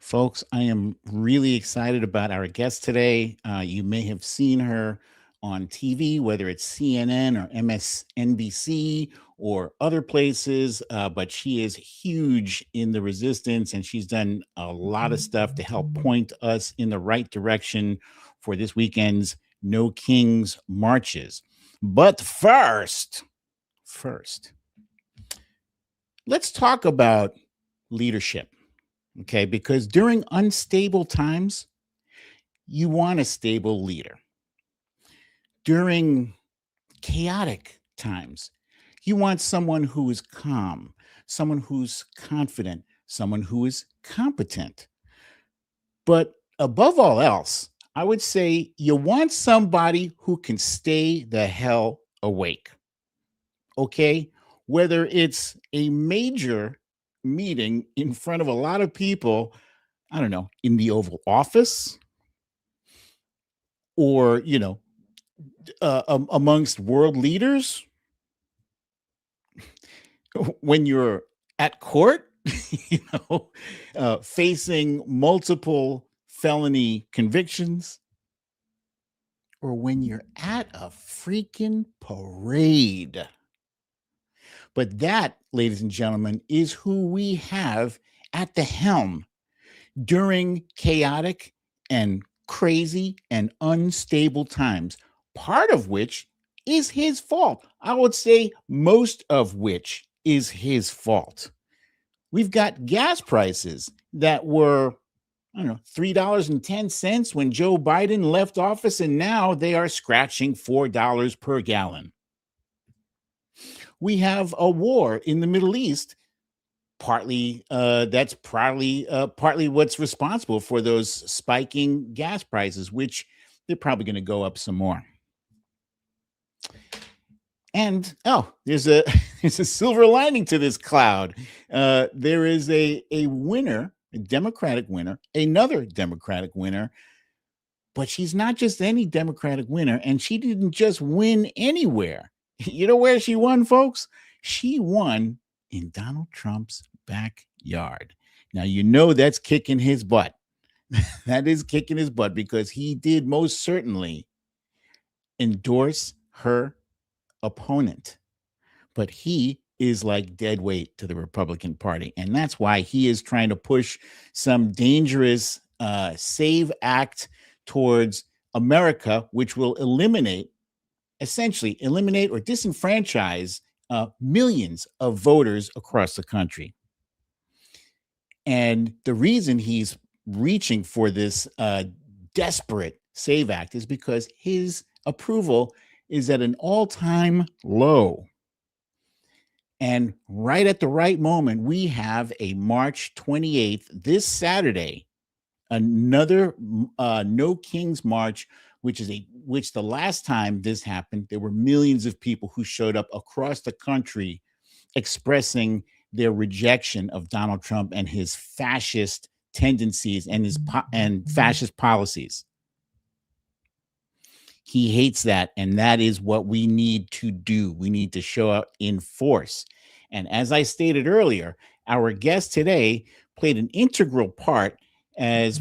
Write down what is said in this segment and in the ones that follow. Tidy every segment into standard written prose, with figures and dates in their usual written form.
Folks, I am really excited about our guest today. You may have seen her on TV, whether it's CNN or MSNBC or other places, but she is huge in the resistance and she's done a lot of stuff to help point us in the right direction for this weekend's No Kings marches. But first, let's talk about leadership. Okay, because during unstable times, you want a stable leader. During chaotic times, you want someone who is calm, someone who's confident, someone who is competent. But above all else, I would say you want somebody who can stay the hell awake. Okay, whether it's a major meeting in front of a lot of people, I don't know, in the Oval Office, or amongst world leaders, when you're at court, you facing multiple felony convictions, or when you're at a freaking parade. But that, ladies and gentlemen, is who we have at the helm during chaotic and crazy and unstable times, part of which is his fault. I would say most of which is his fault. We've got gas prices that were, I don't know, $3.10 when Joe Biden left office, and now they are scratching $4 per gallon. We have a war in the Middle East. Partly that's probably partly what's responsible for those spiking gas prices, which they're probably going to go up some more. And there's a there's a silver lining to this cloud. There is a winner, a Democratic winner, another Democratic winner, but she's not just any Democratic winner, and she didn't just win anywhere. You know where she won, folks? She won in Donald Trump's backyard. Now, that's kicking his butt. That is kicking his butt, because he did most certainly endorse her opponent. But he is like dead weight to the Republican Party. And that's why he is trying to push some dangerous SAVE Act towards America, which will essentially eliminate or disenfranchise millions of voters across the country. And the reason he's reaching for this desperate SAVE Act is because his approval is at an all-time low. And right at the right moment, we have a March 28th, this Saturday, another No Kings March, which the last time this happened, there were millions of people who showed up across the country expressing their rejection of Donald Trump and his fascist tendencies and and fascist policies. He hates that, and that is what we need to do. We need to show up in force. And as I stated earlier, our guest today played an integral part as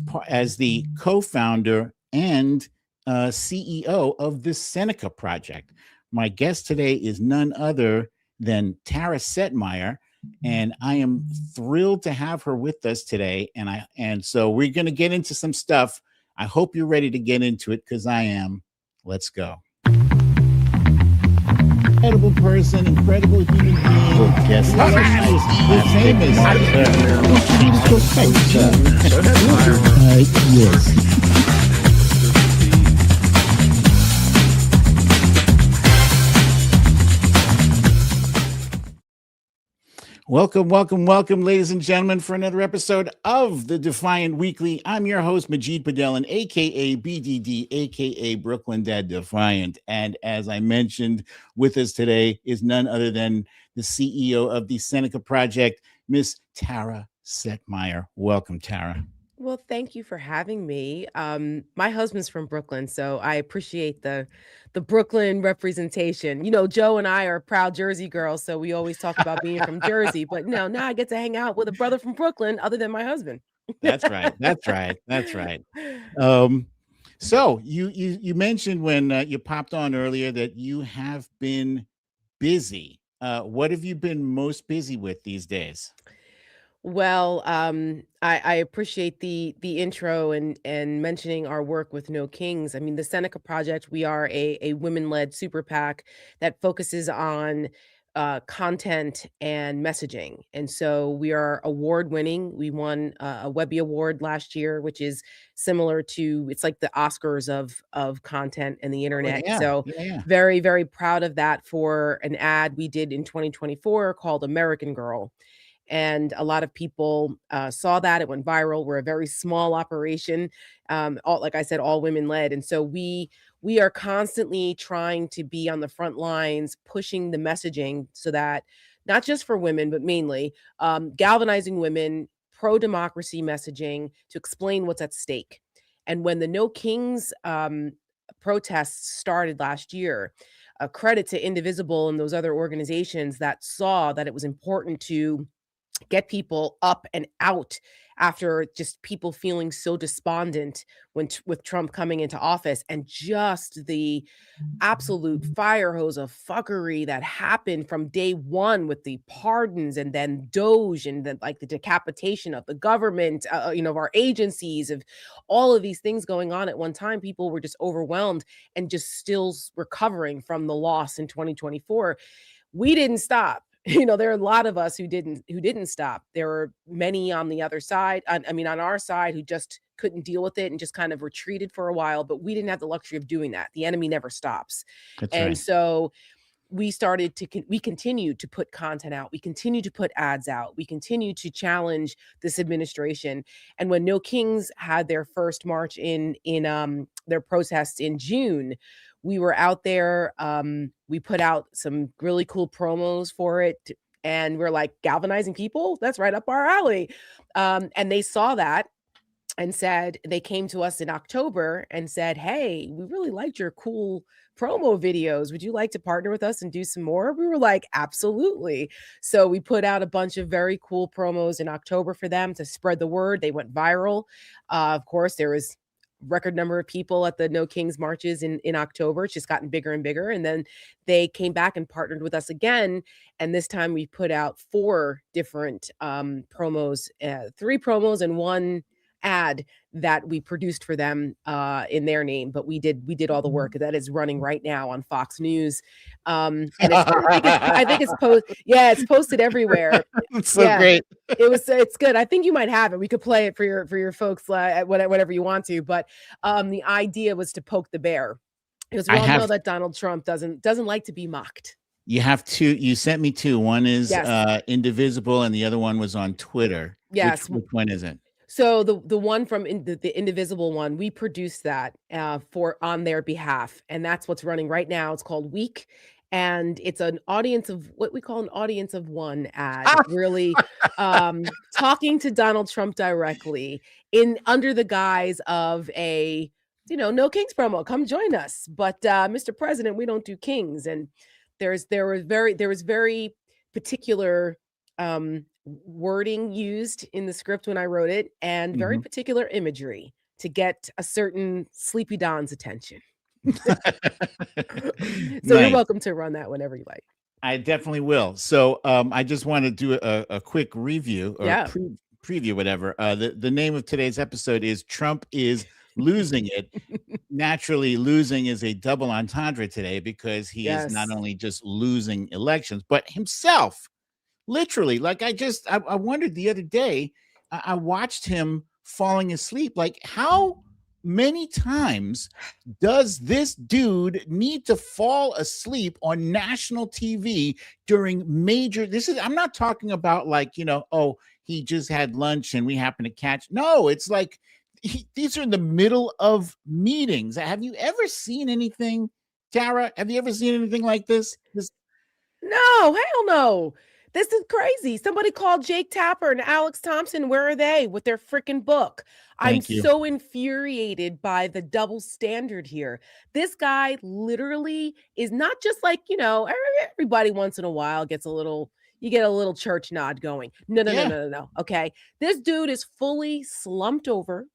the co-founder and CEO of the Seneca Project. My guest today is none other than Tara Setmayer, and I am thrilled to have her with us today. And so we're going to get into some stuff. I hope you're ready to get into it, because I am. Let's go. Incredible person, incredible human being. Yes, yes. Welcome, ladies and gentlemen, for another episode of the Defiant Weekly. I'm your host, Majid Padelin, a.k.a. BDD, a.k.a. Brooklyn Dad Defiant. And as I mentioned, with us today is none other than the CEO of the Seneca Project, Miss Tara Setmayer. Welcome, Tara. Well, thank you for having me. My husband's from Brooklyn, so I appreciate the Brooklyn representation. Joe and I are proud Jersey girls, so we always talk about being from Jersey. But now I get to hang out with a brother from Brooklyn other than my husband. That's right. That's right. That's right. Um, so you mentioned when you popped on earlier that you have been busy. What have you been most busy with these days? Well, I appreciate the intro and mentioning our work with No Kings. I mean, the Seneca Project, we are a women-led super PAC that focuses on content and messaging. And so we are award winning. We won a Webby Award last year, which is similar to it's like the Oscars of content and the Oh internet. yeah, So yeah, yeah. very, very proud of that for an ad we did in 2024 called American Girl, and a lot of people saw that. It went viral. We're a very small operation, all, like I said, all women led, and so we are constantly trying to be on the front lines, pushing the messaging so that not just for women, but mainly galvanizing women, pro democracy messaging to explain what's at stake. And when the No Kings protests started last year, a credit to Indivisible and those other organizations that saw that it was important to get people up and out after just people feeling so despondent with Trump coming into office, and just the absolute fire hose of fuckery that happened from day one with the pardons and then Doge and then like the decapitation of the government, of our agencies, of all of these things going on at one time. People were just overwhelmed and just still recovering from the loss in 2024. We didn't stop. There are a lot of us who didn't stop. There were many on the other side, I mean, on our side, who just couldn't deal with it and just kind of retreated for a while, but we didn't have the luxury of doing that. The enemy never stops. That's And right. so we continue to put content out. We continue to put ads out. We continue to challenge this administration. And when No Kings had their first march in their protests in June, we were out there. We put out some really cool promos for it. And we're like galvanizing people. That's right up our alley. And they saw that and said they came to us in October and said, "Hey, we really liked your cool promo videos. Would you like to partner with us and do some more?" We were like, "Absolutely." So we put out a bunch of very cool promos in October for them to spread the word. They went viral. Of course, there was record number of people at the No Kings marches in October. It's just gotten bigger and bigger. And then they came back and partnered with us again. And this time we put out four different promos, three promos and one ad that we produced for them in their name, but we did all the work that is running right now on Fox News. And it's I think it's it's posted everywhere. It's so Yeah. great. It's good. I think you might have it. We could play it for your folks at whatever you want to, but the idea was to poke the bear because we I all know have that Donald Trump doesn't like to be mocked. You have two. You sent me two. One is Yes. Indivisible, and the other one was on Twitter. Which Yes. which one is it? So the one from the Indivisible one, we produced that for on their behalf, and that's what's running right now. It's called Week, and it's an audience of what we call an audience of one ad, really talking to Donald Trump directly in under the guise of a No Kings promo. Come join us, but Mr. President, we don't do kings. And there was very particular wording used in the script when I wrote it, and very Mhm. particular imagery to get a certain sleepy Don's attention. So you're Nice. welcome to run that whenever you like. I definitely will. So I just want to do a quick review or Yeah. preview, whatever. The name of today's episode is Trump is losing it. Naturally, losing is a double entendre today because he is not Yes. only just losing elections, but himself. Literally, like I wondered the other day, I watched him falling asleep. Like, how many times does this dude need to fall asleep on national TV during major? I'm not talking about like, oh, he just had lunch and we happen to catch. No, it's like these are in the middle of meetings. Have you ever seen anything, Tara? Have you ever seen anything like this? No, hell no. This is crazy. Somebody called Jake Tapper and Alex Thompson. Where are they with their freaking book? I'm Thank you. so infuriated by the double standard here. This guy literally is not just like, everybody once in a while gets a little, you get a little church nod going. No, no, no, Yeah. no, no, no. Okay. This dude is fully slumped over,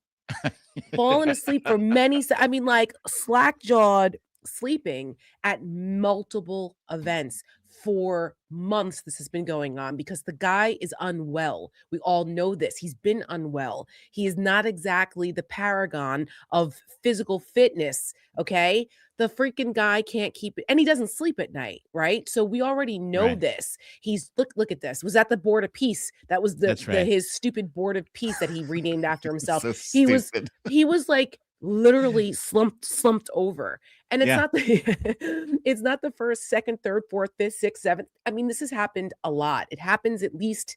fallen asleep for I mean, like slack jawed sleeping at multiple events for months. This has been going on because the guy is unwell. We all know this. He's been unwell. He is not exactly the paragon of physical fitness. Okay. The freaking guy can't keep it, and he doesn't sleep at night, right? So we already know Right. this. He's look at this. Was that the Board of Peace? That was That's right. his stupid Board of Peace that he renamed after himself. So He was stupid. he was like literally slumped over. And it's Yeah. not the it's not the first, second, third, fourth, fifth, sixth, seventh. I mean, this has happened a lot. It happens at least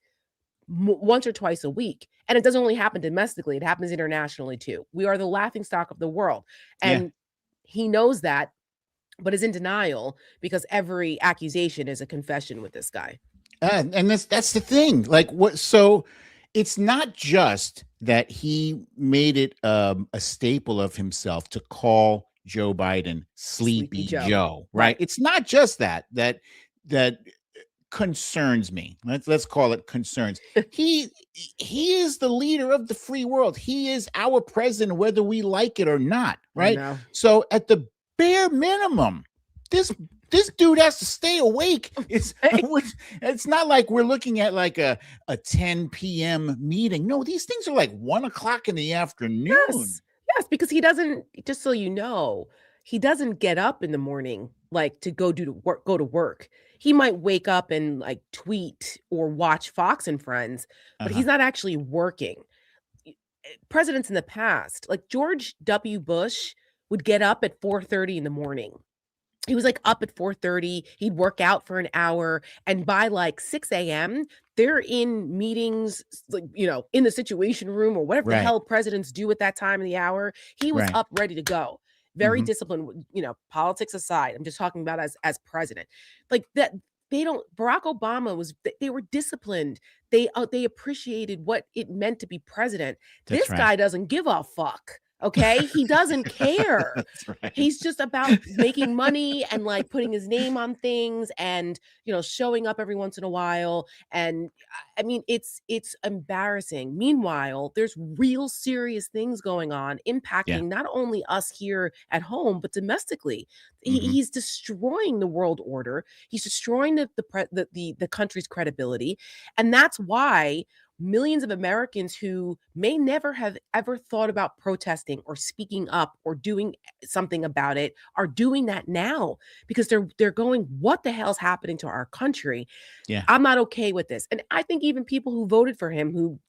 once or twice a week. And it doesn't only happen domestically, it happens internationally too. We are the laughing stock of the world. Yeah. And he knows that, but is in denial because every accusation is a confession with this guy. And that's the thing. Like what? So it's not just that he made it a staple of himself to call Joe Biden Sleepy Joe, right? Right. It's not just that concerns me. Let's call it concerns. He is the leader of the free world. He is our president, whether we like it or not, right? So at the bare minimum, this dude has to stay awake. It's not like we're looking at like a 10 p.m. meeting. No, these things are like 1 o'clock in the afternoon. Yes, because he doesn't, just so you know, he doesn't get up in the morning like to go to work. He might wake up and like tweet or watch Fox and Friends, but he's not actually working. Presidents in the past, like George W. Bush, would get up at 4:30 in the morning. He was like up at 4:30. He'd work out for an hour. And by like 6 a.m., they're in meetings, like, in the Situation Room or whatever the hell presidents do at that time of the hour. He was up ready to go. Very disciplined, politics aside. I'm just talking about as president. Like that, Barack Obama they were disciplined. They appreciated what it meant to be president. This guy doesn't give a fuck. Okay. He doesn't care. He's just about making money and like putting his name on things and, showing up every once in a while. And I mean, it's embarrassing. Meanwhile, there's real serious things going on impacting not only us here at home, but domestically. He's destroying the world order. He's destroying the country's credibility. And that's why millions of Americans who may never have ever thought about protesting or speaking up or doing something about it are doing that now because they're going, what the hell's happening to our country? Yeah. I'm not okay with this. And I think even people who voted for him, who,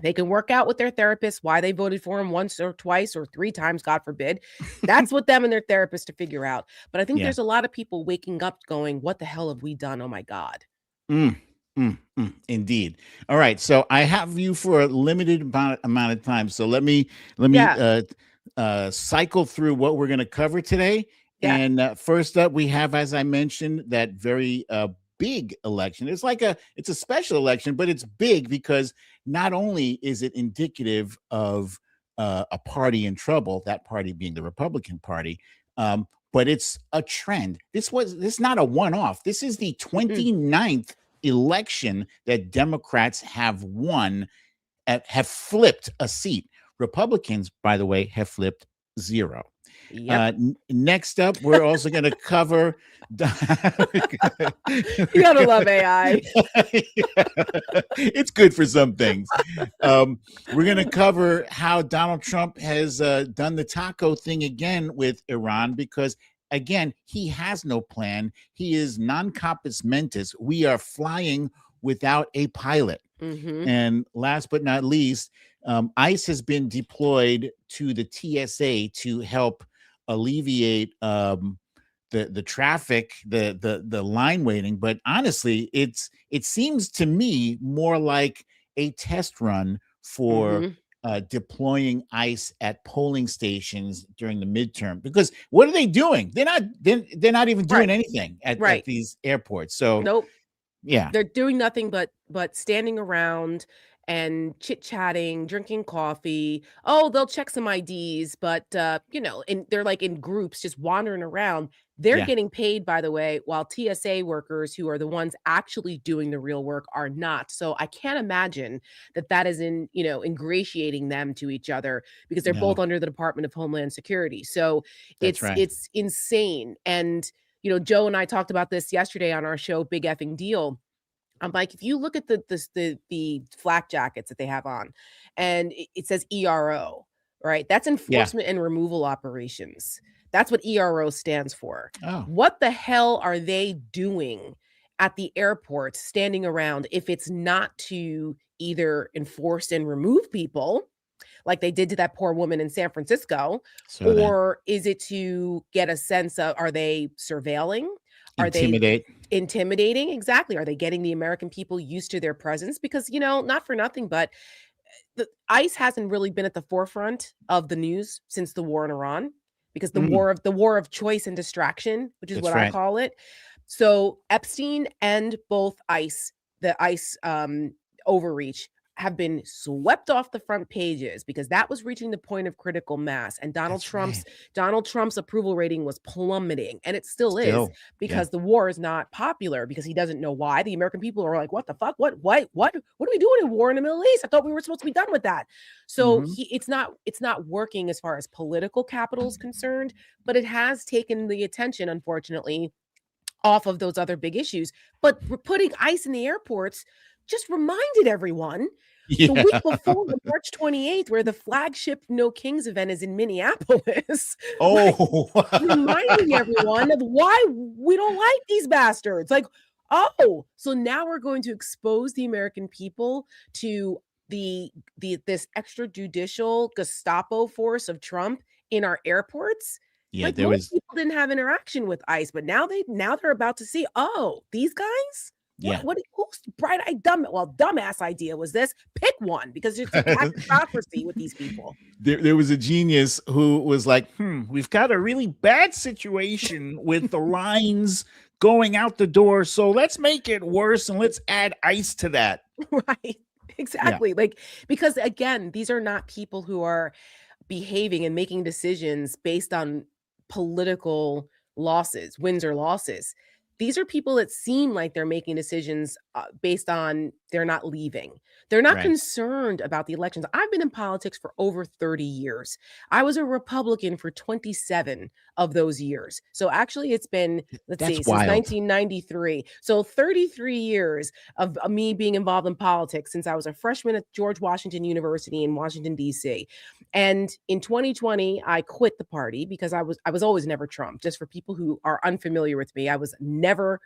they can work out with their therapist why they voted for him once or twice or 3 times, God forbid. That's what them and their therapist to figure out. But I think there's a lot of people waking up going, what the hell have we done? Oh my God. Indeed. All right. So I have you for a limited amount of time. So let me cycle through what we're going to cover today. Yeah. And first up, we have, as I mentioned, that very big election. It's a special election, but it's big because not only is it indicative of a party in trouble, that party being the Republican Party, but it's a trend. This is not a one-off. This is the 29th election that Democrats have won, have flipped a seat. Republicans, by the way, have flipped 0. Yep. Next up, we're also going to cover. You gotta love AI. It's good for some things. We're going to cover how Donald Trump has done the taco thing again with Iran because, again, he has no plan. He is non-compos mentis. We are flying without a pilot. And last but not least, ICE has been deployed to the TSA to help alleviate the traffic, the line waiting. But honestly, it seems to me more like a test run for deploying ICE at polling stations during the midterm. Because what are they doing? They're not even doing anything at these airports. So nope. Yeah, they're doing nothing but standing around and chit-chatting, drinking coffee. Oh, they'll check some IDs, but and they're like in groups just wandering around. They're Yeah. getting paid, by the way, while TSA workers, who are the ones actually doing the real work, are not. So I can't imagine that is ingratiating them to each other, because they're both No, under the Department of Homeland Security. So that's right. it's insane. And Joe and I talked about this yesterday on our show, Big Effing Deal. I'm like, if you look at the flak jackets that they have on, and it says ERO, right? That's Yeah. enforcement and removal operations. That's what ERO stands for. Oh, What the hell are they doing at the airport, standing around, if it's not to either enforce and remove people, like they did to that poor woman in San Francisco, so that or is it to get a sense of, are they surveilling? Are they intimidate. intimidating? Exactly. Are they getting the American people used to their presence? Because, not for nothing, but the ICE hasn't really been at the forefront of the news since the war in Iran, because Mm, the war of choice and distraction, which is that's what I right. call it. So Epstein and both the ICE overreach, have been swept off the front pages, because that was reaching the point of critical mass, and That's right. Donald Trump's approval rating was plummeting, and it still is, Still, yeah. because the war is not popular, because he doesn't know why. The American people are like, what the fuck? What are we doing in war in the Middle East? I thought we were supposed to be done with that. So Mhm. it's not working as far as political capital is concerned, but it has taken the attention, unfortunately, off of those other big issues. But putting ICE in the airports just reminded everyone the Yeah. week before, the March 28th, where the flagship No Kings event is in Minneapolis, like, Oh. reminding everyone of why we don't like these bastards. Like, oh, so now we're going to expose the American people to this extrajudicial Gestapo force of Trump in our airports. Yeah, Like, there most was people didn't have interaction with ICE, but now they're about to see, oh, these guys? yeah. What whose bright-eyed dumbass idea was this? Pick one, because it's a packocracy with these people. There was a genius who was like, we've got a really bad situation with the lines going out the door, so let's make it worse and let's add ice to that. Right. Yeah, Exactly. Like, because again, these are not people who are behaving and making decisions based on political losses, wins or losses. These are people that seem like they're making decisions based on they're not leaving. They're not right. concerned about the elections. I've been in politics for over 30 years. I was a Republican for 27 of those years. So actually, it's been, let's That's see, since wild. 1993. So 33 years of me being involved in politics, since I was a freshman at George Washington University in Washington, D.C. And in 2020, I quit the party, because I was always never Trump. Just for people who are unfamiliar with me, I was a never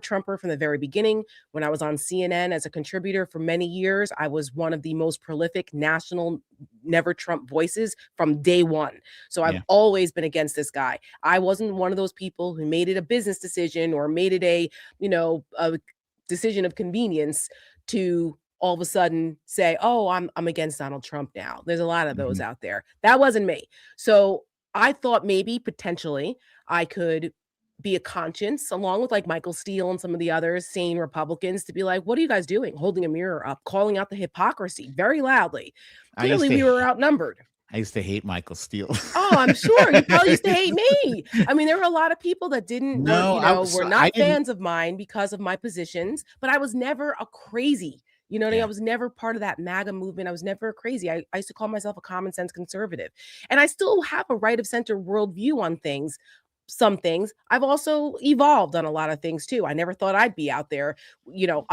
Trumper from the very beginning. When I was on CNN as a contributor for many years, I was one of the most prolific national never Trump voices from day one. So I've Yeah, always been against this guy. I wasn't one of those people who made it a business decision, or made it a decision of convenience to all of a sudden say, "Oh, I'm against Donald Trump now." There's a lot of those mhm. out there. That wasn't me. So I thought maybe potentially I could be a conscience, along with like Michael Steele and some of the other sane Republicans, to be like, what are you guys doing? Holding a mirror up, calling out the hypocrisy very loudly. I used Clearly, to we were outnumbered. I used to hate Michael Steele. Oh, I'm sure you probably used to hate me. I mean, there were a lot of people that No, I was were I not didn't. fans of mine because of my positions, but I was never a crazy. What I mean? I Yeah, was never part of that MAGA movement. I was never a crazy. I used to call myself a common sense conservative. And I still have a right of center worldview on things. Some things. I've also evolved on a lot of things too. I never thought I'd be out there,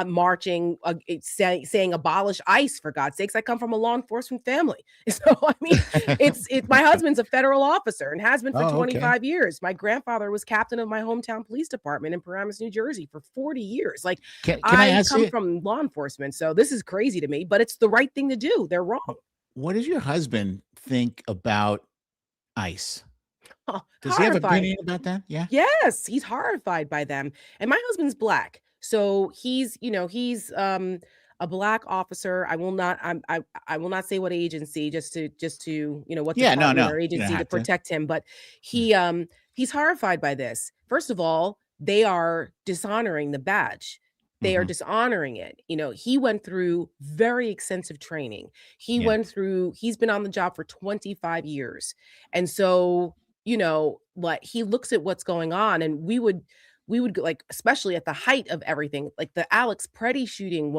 marching, saying abolish ICE, for God's sakes. I come from a law enforcement family. So, I mean, it's my husband's a federal officer and has been for oh, okay. 25 years. My grandfather was captain of my hometown police department in Paramus, New Jersey for 40 years. Like, Can I I ask come you, from law enforcement. So this is crazy to me, but it's the right thing to do. They're wrong. what does your husband think about ice? Oh, Does he have horrified. opinion about that? Yeah. Yes, he's horrified by them. And my husband's black. So he's a black officer. I will not say what agency, just to what Yeah, no, department no. or You don't agency, to have to. protect him, but Yeah. he's horrified by this. First of all, they are dishonoring the badge. They are Hmm. dishonoring it. He went through very extensive training. Yeah. He's been on the job for 25 years. And so, what he looks at what's going on, and we would like, especially at the height of everything, like the Alex Preddy shooting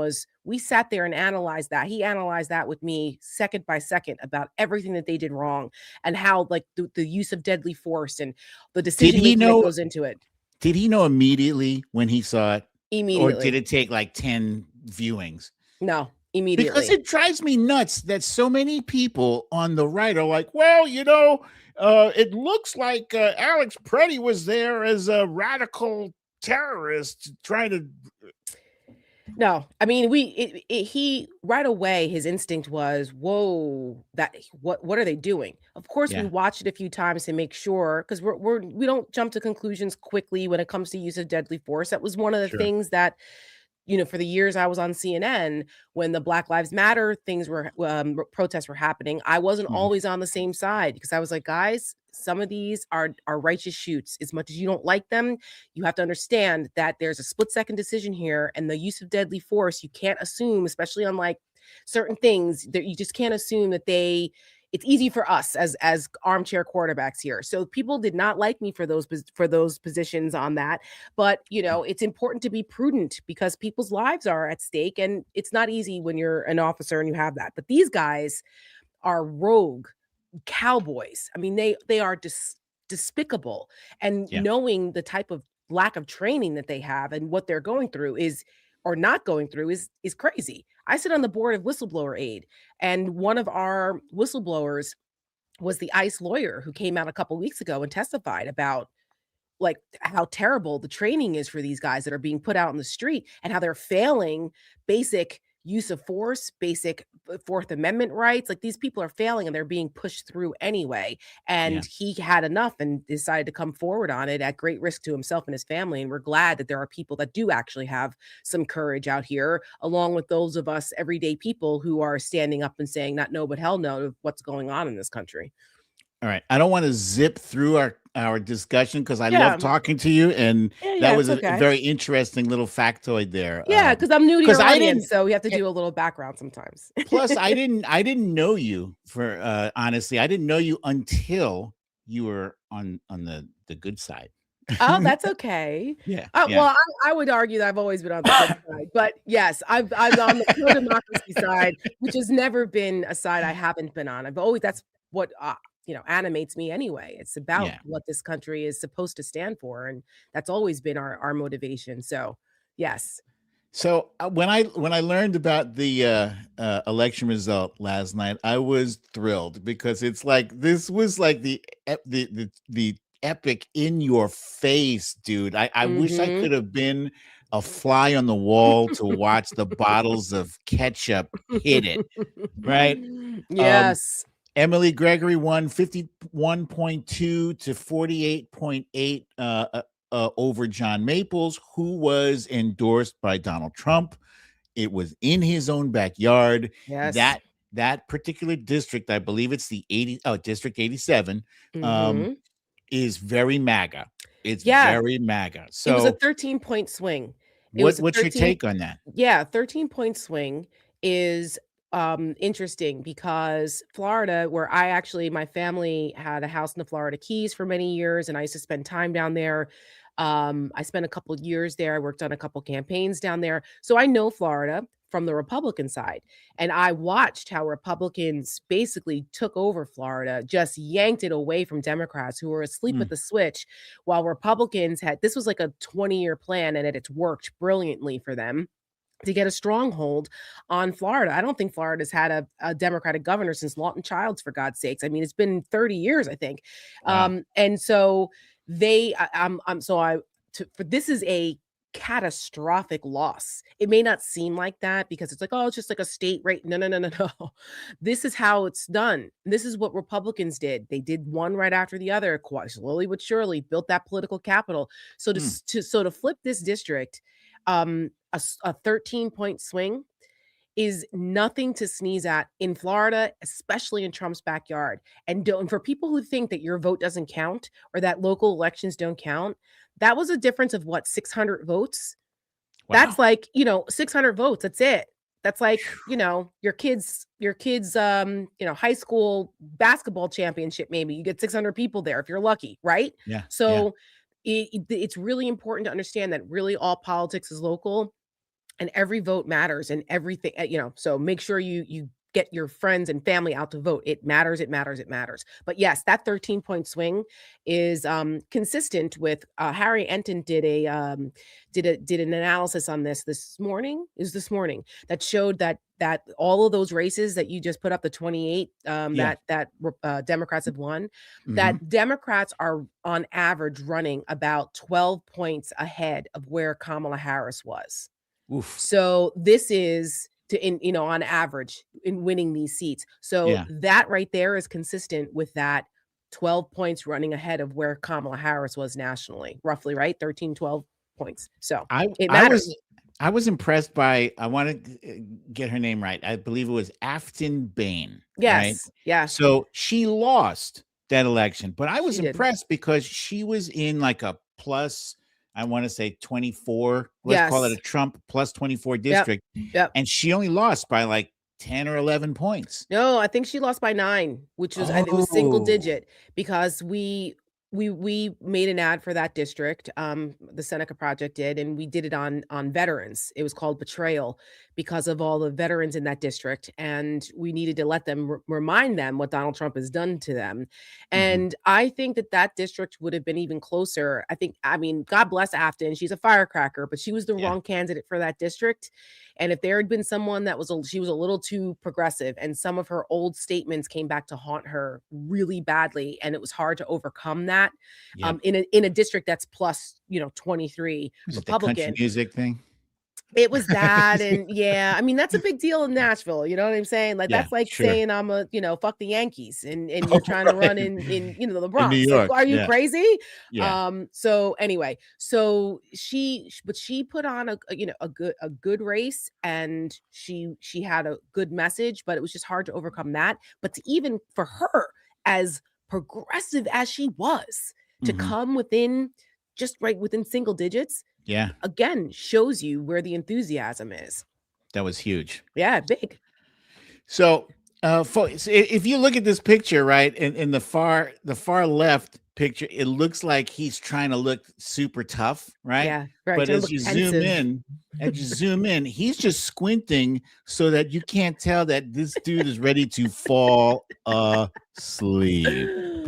we sat there and analyzed that. He analyzed that with me second by second about everything that they did wrong and how like the use of deadly force and the Did decision he making that know? goes into it. Did he know immediately when he saw it, or did Immediately. it take like 10 viewings? No, Because immediately. it drives me nuts that so many people on the right are like, well, it looks like Alex Preddy was there as a radical terrorist trying to. No, I mean, he right away, his instinct was, "Whoa, what are they doing?" Of course, we Yeah, watched it a few times to make sure, because we don't jump to conclusions quickly when it comes to use of deadly force. That was one of the sure. things that, for the years I was on CNN, when the Black Lives Matter things protests were happening, I wasn't Mhm. always on the same side because I was like, guys, some of these are righteous shoots. As much as you don't like them, you have to understand that there's a split second decision here, and the use of deadly force. You can't assume, especially on like certain things, that you just can't assume that they. It's easy for us as armchair quarterbacks here. So people did not like me for those positions on that, but it's important to be prudent because people's lives are at stake, and it's not easy when you're an officer and you have that. But these guys are rogue cowboys. I mean, they are despicable, and Yeah, knowing the type of lack of training that they have and what they're going through is or not going through is crazy. I sit on the board of Whistleblower Aid, and one of our whistleblowers was the ICE lawyer who came out a couple weeks ago and testified about like how terrible the training is for these guys that are being put out on the street and how they're failing basic use of force, basic Fourth Amendment rights. Like these people are failing and they're being pushed through anyway. yeah. And he had enough and decided to come forward on it at great risk to himself and his family. And we're glad that there are people that do actually have some courage out here, along with those of us everyday people who are standing up and saying not no, but hell no to what's going on in this country. All right. I don't want to zip through our discussion because I love Yeah. talking to you, and Yeah, that yeah, was it's a okay. very interesting little factoid there. Yeah, because I'm new to Because your I audience, didn't. so we have to eh, do a little background sometimes. Plus, I didn't know you for honestly. I didn't know you until you were on the good side. Oh, that's okay. Yeah, Well, yeah, I would argue that I've always been on the good side, but yes, I'm on the pro-democracy side, which has never been a side I haven't been on. I've always that's what, animates me anyway. It's about yeah. what this country is supposed to stand for, and that's always been our motivation, so, yes. So when I learned about the election result last night, I was thrilled because it's like this was like the epic in your face, dude. I wish I Mhm. could have been a fly on the wall to watch the bottles of ketchup hit it. Right. Um, Yes. Emily Gregory won 51.2 to 48.8 over John Maples, who was endorsed by Donald Trump. It was in his own backyard. Yes. That particular district, I believe it's the District 87, um, Mhm. is very MAGA. It's Yeah. very MAGA. It was a So 13-point swing. It was what a what's your 13 take on that? yeah, 13-point swing is, interesting because Florida, where my family had a house in the Florida Keys for many years, and I used to spend time down there. I spent a couple years there. I worked on a couple campaigns down there. So I know Florida from the Republican side. And I watched how Republicans basically took over Florida, just yanked it away from Democrats who were asleep Mm, at the switch, while Republicans this was like a 20-year plan, and it's worked brilliantly for them to get a stronghold on Florida. I don't think Florida's had a Democratic governor since Lawton Childs, for God's sakes. I mean, it's been 30 years, I think. wow. And so they, I'm so I, for this is a catastrophic loss. It may not seem like that because it's like, oh, it's just like a state rate. No, no, no, no, no. This is how it's done. This is what Republicans did. They did one right after the other, quite slowly but surely, built that political capital. So Mm, to flip this district, a 13-point swing is nothing to sneeze at in Florida, especially in Trump's backyard. And for people who think that your vote doesn't count or that local elections don't count, that was a difference of what, 600 votes? That's Wow. like, 600 votes. That's it. That's like, your kids high school basketball championship maybe. You get 600 people there if you're lucky, right? Yeah. Yeah. So it's really important to understand that really all politics is local and every vote matters and everything, so make sure you get your friends and family out to vote. It matters, it matters, it matters. But yes, that 13-point swing is consistent with Harry Enton did an analysis on this morning, that showed that all of those races that you just put up, the 28 Yeah. that Democrats have won, Hmm. that Democrats are on average running about 12 points ahead of where Kamala Harris was. Oof. So this is on average in winning these seats. So Yeah. that right there is consistent with that 12 points running ahead of where Kamala Harris was nationally, roughly, right? 13, 12 points. So I it I matters. was I was impressed by, I want to get her name right. I believe it was Afton Bain, right? Yes. Yeah, So she lost that election, but I was she did. impressed because she was in like a plus, I want to say 24, let's call it a Yes. Trump plus 24 Yep. district, Yep. and she only lost by like 10 or 11 points. No, I think she lost by 9, which was it was single Oh, digit because we made an ad for that district, the Seneca Project did, and we did it on veterans. It was called Betrayal because of all the veterans in that district, and we needed to let them remind them what Donald Trump has done to them. mhm. And I think that district would have been even closer. I mean, God bless Afton. She's a firecracker, but she was the Yeah. wrong candidate for that district. And if there had been someone that she was a little too progressive and some of her old statements came back to haunt her really badly, and it was hard to overcome that, Yep. in a district that's plus, 23 Was it the country Republican. music thing? It was that, and yeah, I mean, that's a big deal in Nashville, you know what I'm saying? Like, Yeah, that's like sure. saying I'm fuck the Yankees, and you're trying to run Right. in the In New Bronx. Like, York. are you Yeah. crazy? Yeah. So anyway, so she put on a good race, and she had a good message, but it was just hard to overcome that. But to even for her, as progressive as she was, to Mhm. come within single digits, Yeah. again, shows you where the enthusiasm is. That was huge. Yeah, big. So, folks, if you look at this picture, right, in the far left picture, it looks like he's trying to look super tough, right? Yeah, right, But trying to look pensive. as you zoom in, he's just squinting so that you can't tell that this dude is ready to fall asleep.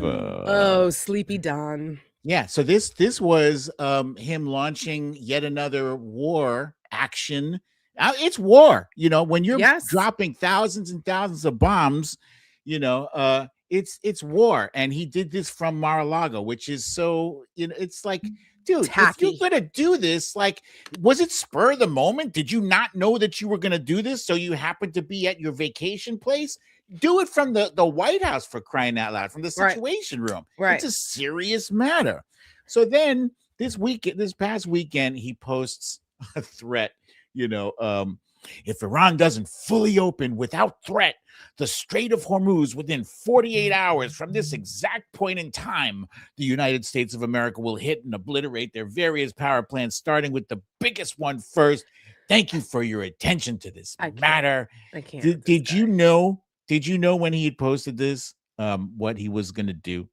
Oh, sleepy Don. Yeah, so this was him launching yet another war action. It's war, when you're Yes. dropping thousands and thousands of bombs, it's war. And he did this from Mar-a-Lago, which is so, it's like, dude, if you're Tacky. gonna do this, like, was it spur of the moment? Did you not know that you were gonna do this? So you happened to be at your vacation place? Do it from the White House, for crying out loud, from the Right, Situation Room. It's right. a serious matter. So then this past weekend, he posts a threat, you know, um, if Iran doesn't fully open without threat the Strait of Hormuz within 48 hours from this exact point in time, the United States of America will hit and obliterate their various power plants, starting with the biggest one first. Thank you for your attention to this I can't. matter. I can't Did, with this did guy. you know? Did you know when he had posted this, what he was going to do?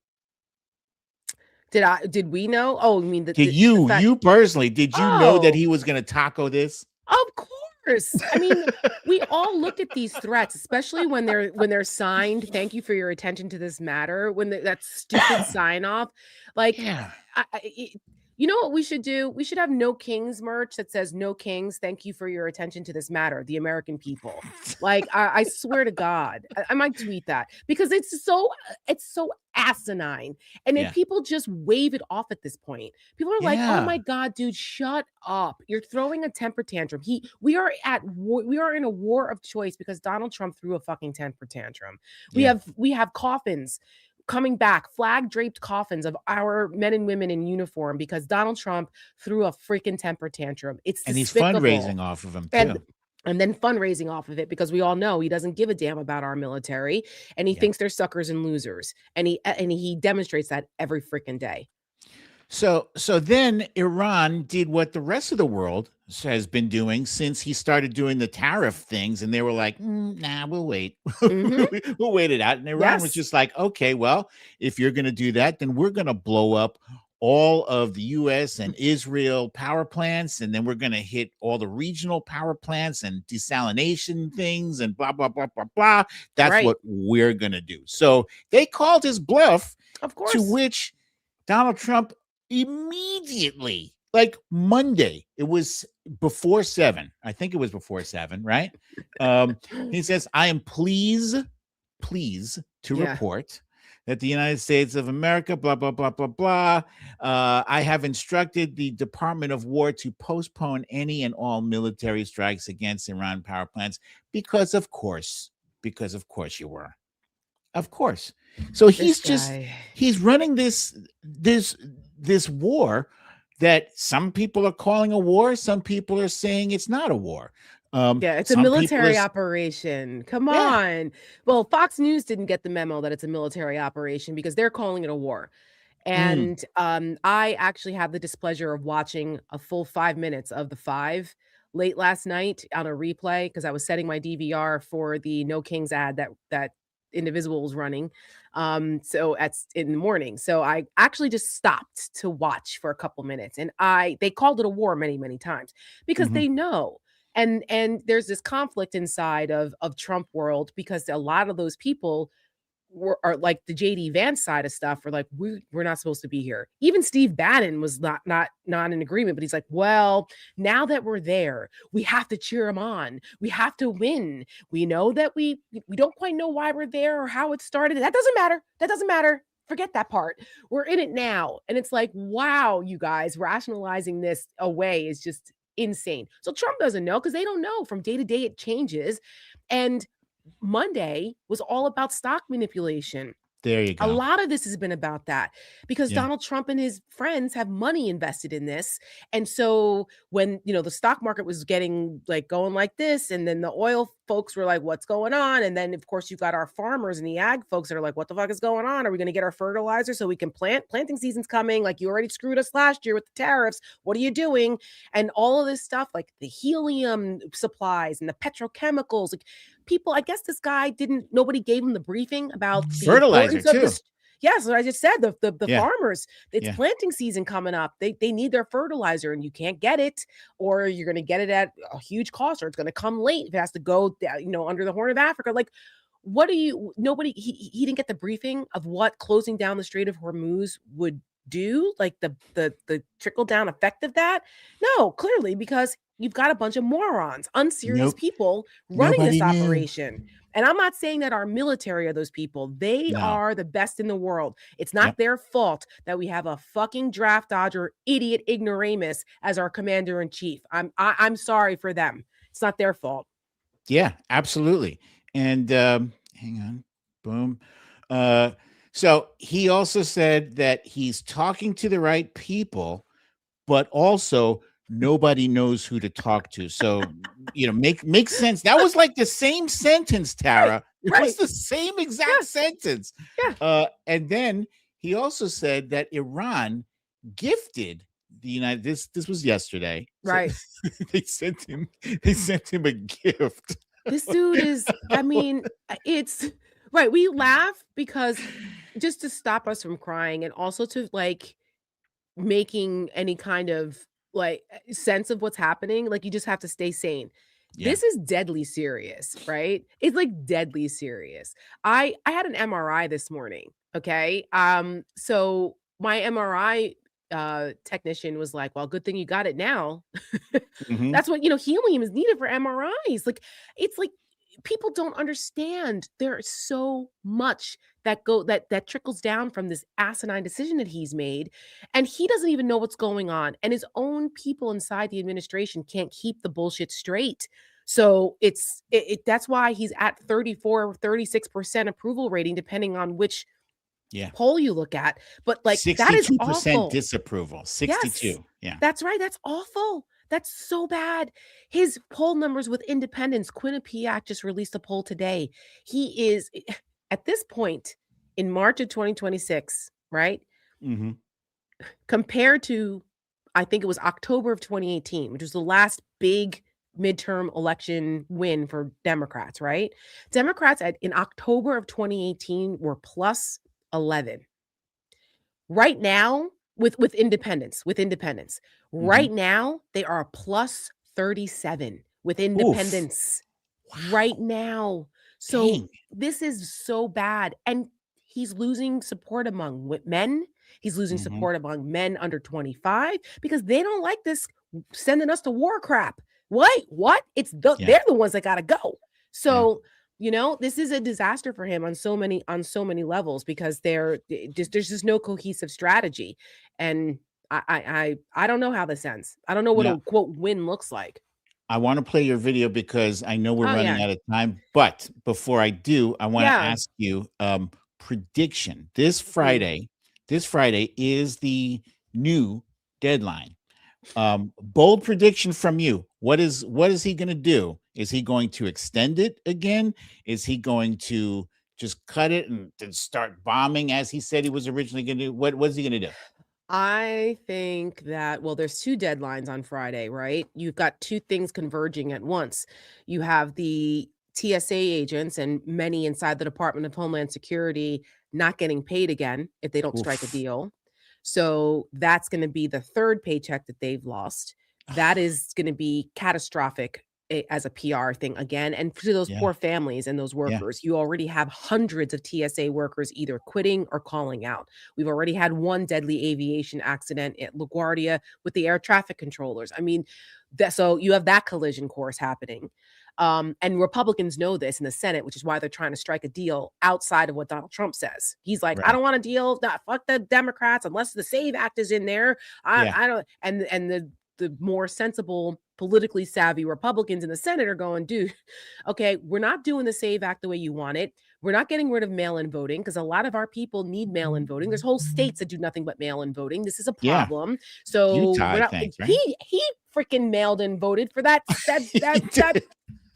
Did we know? Oh, I mean Did the you, fact. you personally, did you know that Oh, he was going to tackle this? of course. I mean, we all look at these threats, especially when they're signed. Thank you for your attention to this matter. When that stupid sign off, like, Yeah. you know what we should do? We should have No Kings merch that says "No Kings, thank you for your attention to this matter, the American people." Like, I swear to God, I might tweet that because it's so asinine, and then Yeah. people just wave it off at this point. People are like, "Oh Yeah. my God, dude, shut up! You're throwing a temper tantrum." We are at war. We are in a war of choice because Donald Trump threw a fucking temper tantrum. We Yeah. have we have coffins coming back, flag draped coffins of our men and women in uniform because Donald Trump threw a freaking temper tantrum. It's And he's despicable. fundraising off of him And too. and then fundraising off of it because we all know he doesn't give a damn about our military and he Yeah. thinks they're suckers and losers. And he demonstrates that every freaking day. So then Iran did what the rest of the world has been doing since he started doing the tariff things, and they were like, "Nah, we'll wait, Hmm. we'll wait it out." And Iran was Yes. just like, "Okay, well, if you're going to do that, then we're going to blow up all of the U.S. and Israel power plants, and then we're going to hit all the regional power plants and desalination things, and blah blah blah blah blah. That's Right. what we're going to do." So they called his bluff, Of to course. which Donald Trump immediately, like Monday, it was before 7. I think it was before 7, right? He says, "I am pleased to Yeah. report that the United States of America, blah, blah, blah, blah, blah. I have instructed the Department of War to postpone any and all military strikes against Iran power plants because of course you were. Of course." So This he's guy. running this war that some people are calling a war, some people are saying it's not a war. Yeah, it's a Some people are military operation. Come yeah. on. Well, Fox News didn't get the memo that it's a military operation because they're calling it a war. Mm, And I actually had the displeasure of watching a full 5 minutes of the five late last night on a replay because I was setting my DVR for the No Kings ad that Indivisible was running. So in the morning. So I actually just stopped to watch for a couple minutes, and they called it a war many, many times because mhm. they know. And there's this conflict inside of Trump world because a lot of those people are like the JD Vance side of stuff are like, we're not supposed to be here. Even Steve Bannon was not in agreement, but he's like, well, now that we're there, we have to cheer them on. We have to win. We know that we don't quite know why we're there or how it started. That doesn't matter. That doesn't matter. Forget that part. We're in it now. And it's like, wow, you guys rationalizing this away is just insane. So Trump doesn't know because they don't know. From day to day, it changes. And Monday was all about stock manipulation. There you A go. lot of this has been about that because Yeah. Donald Trump and his friends have money invested in this. And so when, the stock market was getting like going like this, and then the oil folks were like, what's going on? And then, of course, you've got our farmers and the ag folks that are like, what the fuck is going on? Are we going to get our fertilizer so we can plant? Planting season's coming. Like, you already screwed us last year with the tariffs. What are you doing? And all of this stuff, like the helium supplies and the petrochemicals, like people, I guess this guy didn't, nobody gave him the briefing about the Fertilizer importance of too. this. Yes, what I just said, the Yeah. farmers, it's Yeah. planting season coming up. They need their fertilizer and you can't get it, or you're going to get it at a huge cost, or it's going to come late if it has to go under the Horn of Africa. Like, what do you nobody he didn't get the briefing of what closing down the Strait of Hormuz would do, like the trickle down effect of that. No, clearly, because you've got a bunch of morons, unserious Nope. people running this Nobody knew. operation. And I'm not saying that our military are those people. They No. are the best in the world. It's not Yep. their fault that we have a fucking draft dodger, idiot ignoramus as our commander in chief. I'm sorry for them. It's not their fault. Yeah, absolutely. And hang on. Boom. Uh so he also said that he's talking to the right people, but also nobody knows who to talk to. So, make sense. That was like the same sentence, Right. Tara. It was Right. the same exact Yeah. sentence. Yeah. And then he also said that Iran gifted the United this was yesterday. So Right. they sent him a gift. This dude is, I mean, it's right. We laugh because just to stop us from crying and also to like making any kind of like sense of what's happening, like you just have to stay sane. Yeah. This is deadly serious, right? It's like deadly serious. I had an MRI this morning, okay? So my MRI technician was like, "Well, good thing you got it now." Mhm. That's what, helium is needed for MRIs. Like it's like people don't understand there's so much that trickles down from this asinine decision that he's made, and he doesn't even know what's going on, and his own people inside the administration can't keep the bullshit straight. So that's why he's at 34 or 36% approval rating depending on which Yeah. poll you look at. But like that is 62% awful. disapproval. Yes. 62. Yeah. That's right, that's awful. That's so bad. His poll numbers with independents, Quinnipiac just released a poll today. He is at this point in March of 2026, right? Mhm. compared to, I think it was October of 2018, which was the last big midterm election win for Democrats, right? Democrats in October of 2018 were plus 11. Right now, with independents, Mhm. right now they are a plus 37 with Oof. independents right Wow. now. So Dang. this is so bad. And he's losing support among men. He's losing Mhm. support among men under 25 because they don't like this sending us to war crap. What? Yeah. They're the ones that got to go. Yeah. So, this is a disaster for him on so many levels because there's just no cohesive strategy. And I don't know how this ends. I don't know what Now, a quote win looks like. I wanna play your video because I know we're Oh running yeah. out of time, but before I do, I wanna Yeah. ask you, prediction. Mhm. This Friday is the new deadline. Bold prediction from you. What is he gonna do? Is he going to extend it again? Is he going to just cut it and start bombing as he said he was originally gonna do? What is he gonna do? I think that, well, there's 2 deadlines on Friday, right? You've got 2 things converging at once. You have the TSA agents and many inside the Department of Homeland Security not getting paid again if they don't strike a Oof. deal. So that's gonna be the 3rd paycheck that they've lost. That is gonna be catastrophic as a PR thing again, and to those Yeah, poor families and those yeah, workers. You already have hundreds of TSA workers either quitting or calling out. We've already had one deadly aviation accident at LaGuardia with the air traffic controllers. I mean, so you have that collision course happening. And Republicans know this in the Senate, which is why they're trying to strike a deal outside of what Donald Trump says. He's like, I right. don't want a deal. Nah, fuck the Democrats unless the SAVE Act is in there. I, Yeah, I don't. And the more sensible, politically savvy Republicans in the Senate are going, dude, okay, we're not doing the SAVE Act the way you want it. We're not getting rid of mail-in voting because a lot of our people need mail-in voting. There's whole states that do nothing but mail-in voting. This is a yeah. problem. So Utah, we're I not. think, right? He freaking mailed and voted for that that He that that did.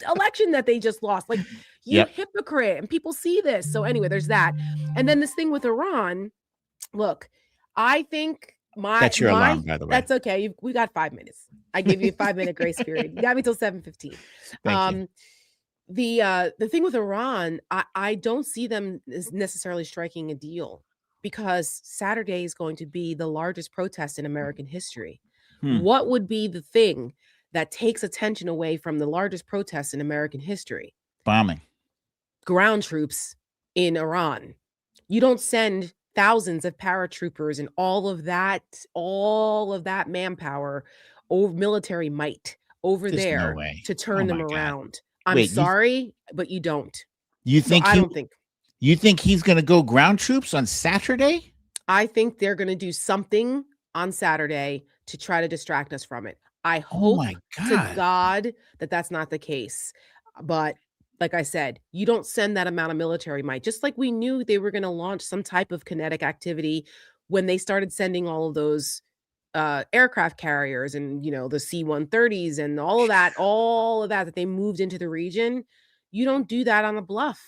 election that they just lost. Like, you Yep, hypocrite. And people see this. So anyway, there's that. And then this thing with Iran. Look, I think my that's your my alarm, by the way. that's okay. We got 5 minutes. I gave you a 5 minute grace period. You got me till 7:15. Thank you. Um, the thing with Iran, I don't see them as necessarily striking a deal because Saturday is going to be the largest protest in American history. Hmm, What would be the thing that takes attention away from the largest protest in American history? bombing. Ground troops in Iran. You don't send thousands of paratroopers and all of that manpower or military might over There's no there way. to Oh turn them my god. around. I'm Wait, sorry, but you don't. you So think I he don't think. you think he's gonna go ground troops on Saturday? I think they're gonna do something on Saturday to try to distract us from it. I Oh hope my to god. God that that's not the case. But like I said, you don't send that amount of military might. Just like we knew they were gonna launch some type of kinetic activity when they started sending all of those aircraft carriers and the C-130s and all of that they moved into the region. You don't do that on a bluff.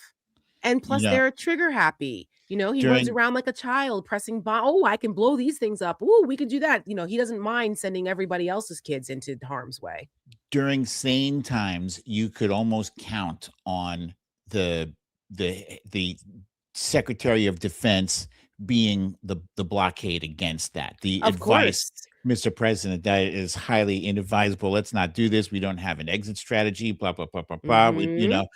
And You plus know, they're trigger happy. He runs during around like a child pressing oh, I can blow these things up. Oh, we can do that. He doesn't mind sending everybody else's kids into harm's way. during sane times, you could almost count on the the Secretary of Defense being the blockade against that. The Of advice, course. Mr. President, that is highly inadvisable. Let's not do this. We don't have an exit strategy. Blah blah blah blah blah. Mhm.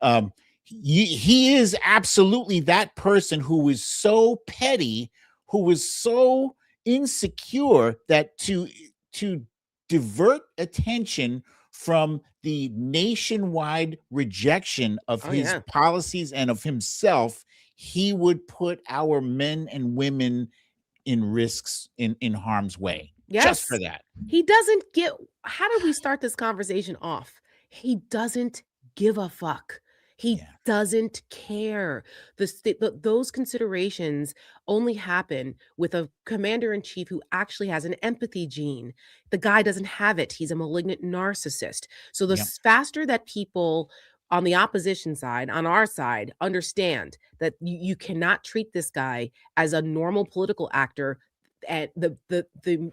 Um, he is absolutely that person who is so petty, who is so insecure that to divert attention from the nationwide rejection of Oh his yeah. policies and of himself, he would put our men and women in risks in harm's way just for Yes. that. He doesn't get how did we start this conversation off? He doesn't give a fuck. He Yeah. doesn't care. Those considerations only happen with a commander in chief who actually has an empathy gene. The guy doesn't have it. He's a malignant narcissist. So the Yep. faster that people on the opposition side, on our side, understand that you cannot treat this guy as a normal political actor, and the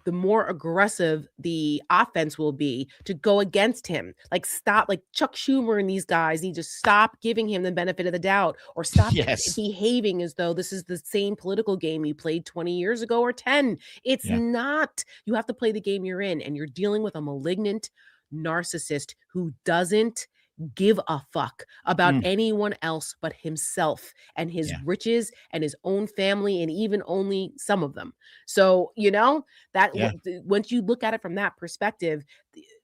more aggressive the offense will be to go against him. Like, stop, like Chuck Schumer and these guys need to stop giving him the benefit of the doubt, or stop Yes. behaving as though this is the same political game you played 20 years ago or 10. It's Yeah. not. You have to play the game you're in, and you're dealing with a malignant narcissist who doesn't give a fuck about Mm. anyone else but himself and his Yeah. riches and his own family, and even only some of them. So, you know, that Yeah. once you look at it from that perspective,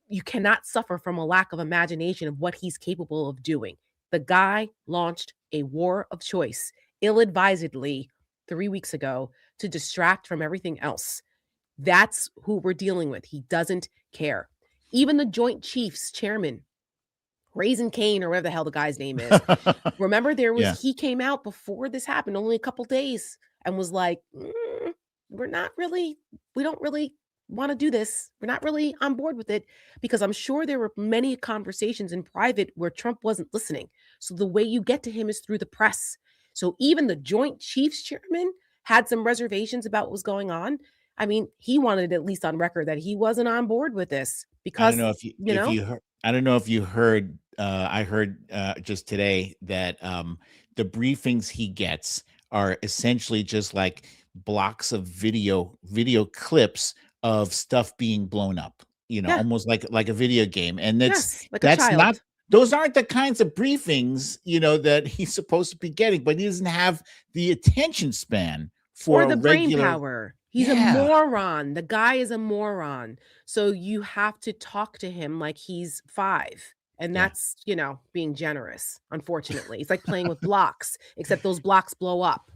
you cannot suffer from a lack of imagination of what he's capable of doing. The guy launched a war of choice ill-advisedly 3 weeks ago to distract from everything else. That's who we're dealing with. He doesn't care. Even the Joint Chiefs chairman, Raisin Kane, or whatever the hell the guy's name is. Remember, Yeah. he came out before this happened, only a couple days, and was like, we don't really want to do this. We're not really on board with it, because I'm sure there were many conversations in private where Trump wasn't listening. So the way you get to him is through the press. So even the Joint Chiefs chairman had some reservations about what was going on. I mean, he wanted at least on record that he wasn't on board with this I don't because, know you know, I don't know if you heard, I heard just today that the briefings he gets are essentially just like blocks of video clips of stuff being blown up, yeah, almost like a video game. And yes, like a that's not child. those aren't the kinds of briefings, that he's supposed to be getting, but he doesn't have the attention span for Or a the brain regular. power. He's a Yeah. moron. The guy is a moron. So you have to talk to him like he's 5. And Yeah. that's, being generous, unfortunately. It's like playing with blocks, except those blocks blow up.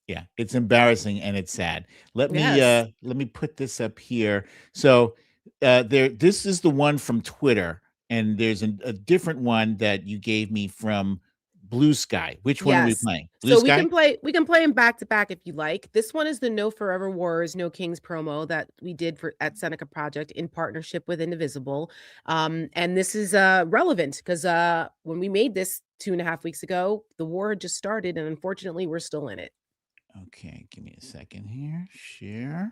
Yeah, it's embarrassing and it's sad. Yes. Let me put this up here. So this is the one from Twitter, and there's a different one that you gave me from Bluesky. Which one are we Yes. playing? So Bluesky? we can play them back to back if you like. This one is the No Forever Wars, No Kings promo that we did at Seneca Project in partnership with Indivisible. And this is relevant because when we made this 2.5 weeks ago, the war had just started, and unfortunately we're still in it. Okay, give me a second here. Share.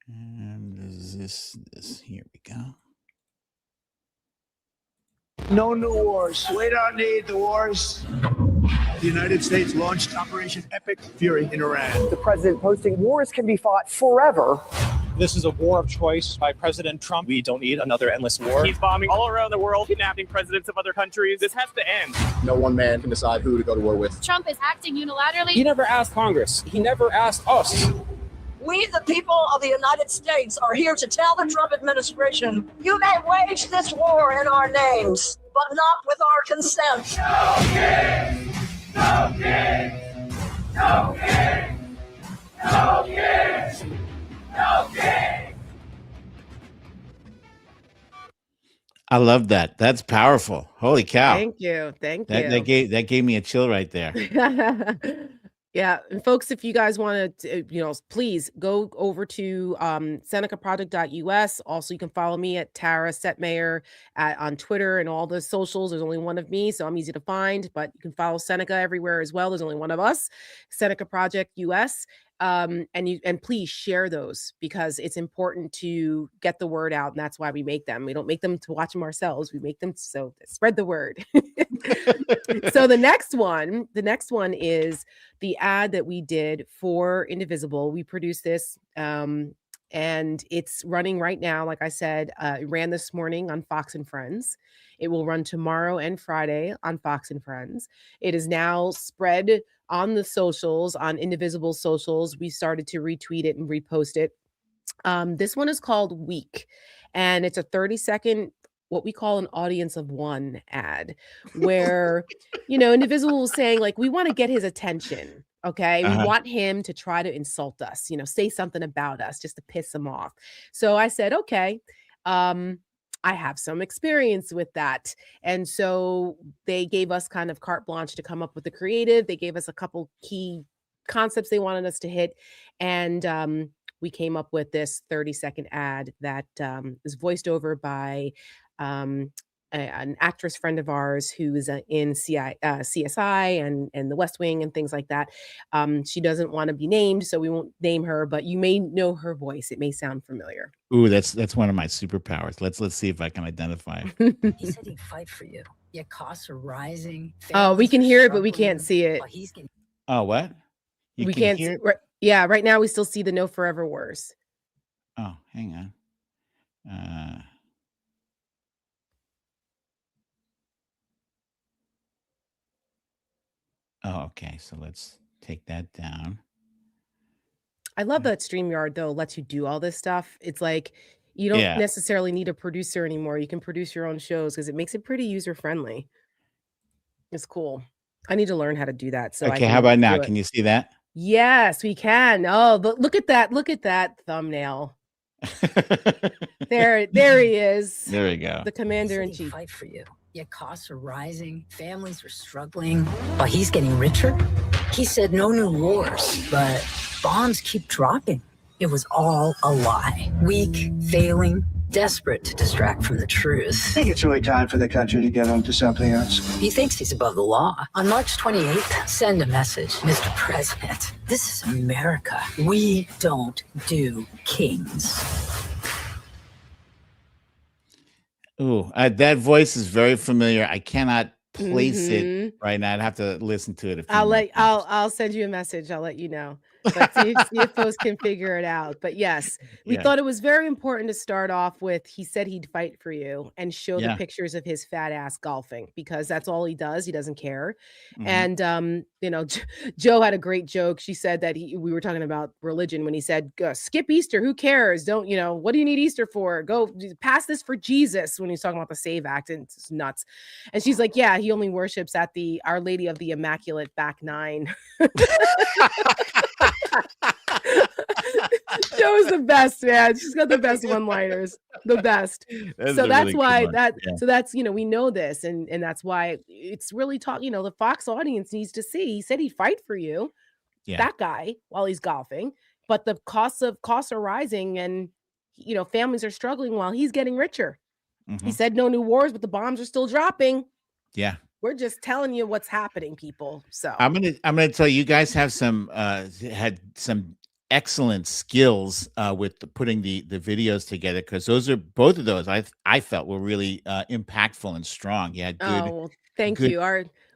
And this here we go. No new wars. We don't need the wars. The United States launched Operation Epic Fury in Iran. The president posting wars can be fought forever. This is a war of choice by President Trump. We don't need another endless war. He's bombing all around the world, kidnapping presidents of other countries. This has to end. No one man can decide who to go to war with. Trump is acting unilaterally. He never asked Congress. He never asked us. We, the people of the United States, are here to tell the Trump administration, you may wage this war in our names, but not with our consent. No kids! No kids! No kids! No kids! No kids! I love that. That's powerful. Holy cow. Thank you. That gave me a chill right there. Yeah, and folks, if you guys want to, please go over to senecaproject.us. Also, you can follow me at Tara Setmayer on Twitter and all the socials. There's only one of me, so I'm easy to find, but you can follow Seneca everywhere as well. There's only one of us, Seneca Project US. And please share those, because it's important to get the word out, and that's why we make them. We don't make them to watch them ourselves. We make them so spread the word. So the next one is the ad that we did for Indivisible. We produced this, and it's running right now. Like I said, it ran this morning on Fox and Friends. It will run tomorrow and Friday on Fox and Friends. It is now spread on the socials, on Indivisible socials. We started to retweet it and repost it. This one is called Week, and it's a 30-second, what we call an audience of one ad, where, Indivisible was saying, like, we want to get his attention. Okay. We want him to try to insult us, say something about us just to piss him off. So I said, okay, I have some experience with that. And so they gave us kind of carte blanche to come up with the creative. They gave us a couple key concepts they wanted us to hit. And we came up with this 30-second ad that is voiced over by an actress friend of ours who is in CSI and The West Wing and things like that. She doesn't want to be named, so we won't name her, but you may know her voice. It may sound familiar. Ooh, that's one of my superpowers. Let's see if I can identify. He said he'd fight for you. Yet costs are rising. Oh, we can hear it, but we can't see it. Oh, what? We can't hear it? Yeah, right now we still see the No Forever Wars. Oh, hang on. Oh, okay. So let's take that down. I love that StreamYard, though, lets you do all this stuff. It's like you don't necessarily need a producer anymore. You can produce your own shows because it makes it pretty user-friendly. It's cool. I need to learn how to do that. So okay, how about now? Can you see that? Yes, we can. Oh, but look at that. Look at that thumbnail. There he is. There we go. The commander-in-chief. Fight for you. Yet costs are rising, families are struggling, while he's getting richer. He said no new wars, but bombs keep dropping. It was all a lie. Weak, failing, desperate to distract from the truth. I think it's really time for the country to get on to something else. He thinks he's above the law. On March 28th, send a message, Mr. President. This is America. We don't do kings. Ooh, that voice is very familiar. I cannot place it right now. I'd have to listen to it. I'll send you a message. I'll let you know. But see if folks can figure it out. But yes, we thought it was very important to start off with, he said he'd fight for you, and show the pictures of his fat ass golfing, because that's all he does. He doesn't care. And, you know, Joe had a great joke. She said that we were talking about religion when he said, skip Easter. Who cares? Don't, you know, what do you need Easter for? Go pass this for Jesus, when he's talking about the SAVE Act. And it's nuts. And she's like, yeah, he only worships at the Our Lady of the Immaculate Back Nine. Joe's the best, man. She's got the best one-liners, the best. So that's why so that's, you know, we know this, and that's why it's really you know, the Fox audience needs to see. He said he'd fight for you, that guy, while he's golfing, but the costs are rising, and you know, families are struggling while he's getting richer. He said no new wars, but the bombs are still dropping. Yeah. We're just telling you what's happening, people. So I'm gonna tell you guys have had some excellent skills with putting the videos together, because both of those I felt were really impactful and strong. Yeah, good. Thank you.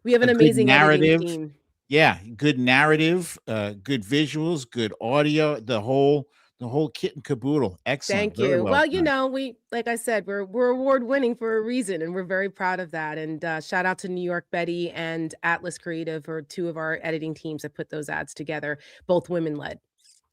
We have an amazing narrative team. Yeah, good narrative, good visuals, good audio, the whole kit and caboodle. Excellent. Thank you. Well, you know, like I said, we're award winning for a reason, and we're very proud of that. And shout out to New York Betty and Atlas Creative, or two of our editing teams that put those ads together, both women led.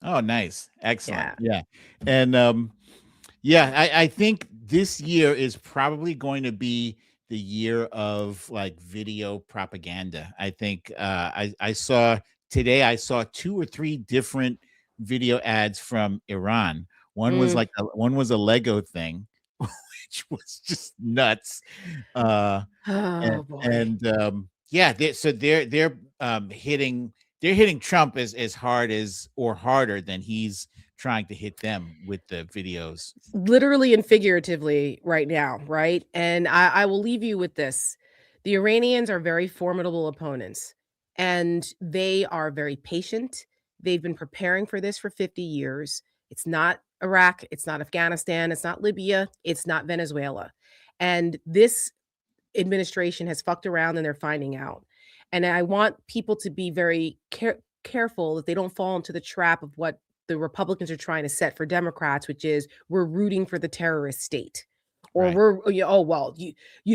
Oh, nice. Excellent. Yeah. And I think this year is probably going to be the year of like video propaganda. I think I saw 2 or 3 different video ads from Iran. One was a Lego thing, which was just nuts. They're hitting Trump as hard as, or harder than he's trying to hit them with the videos. Literally and figuratively right now, right? And I will leave you with this. The Iranians are very formidable opponents, and they are very patient. They've been preparing for this for 50 years. It's not Iraq. It's not Afghanistan. It's not Libya. It's not Venezuela. And this administration has fucked around, and they're finding out. And I want people to be very careful that they don't fall into the trap of what the Republicans are trying to set for Democrats, which is we're rooting for the terrorist state, or you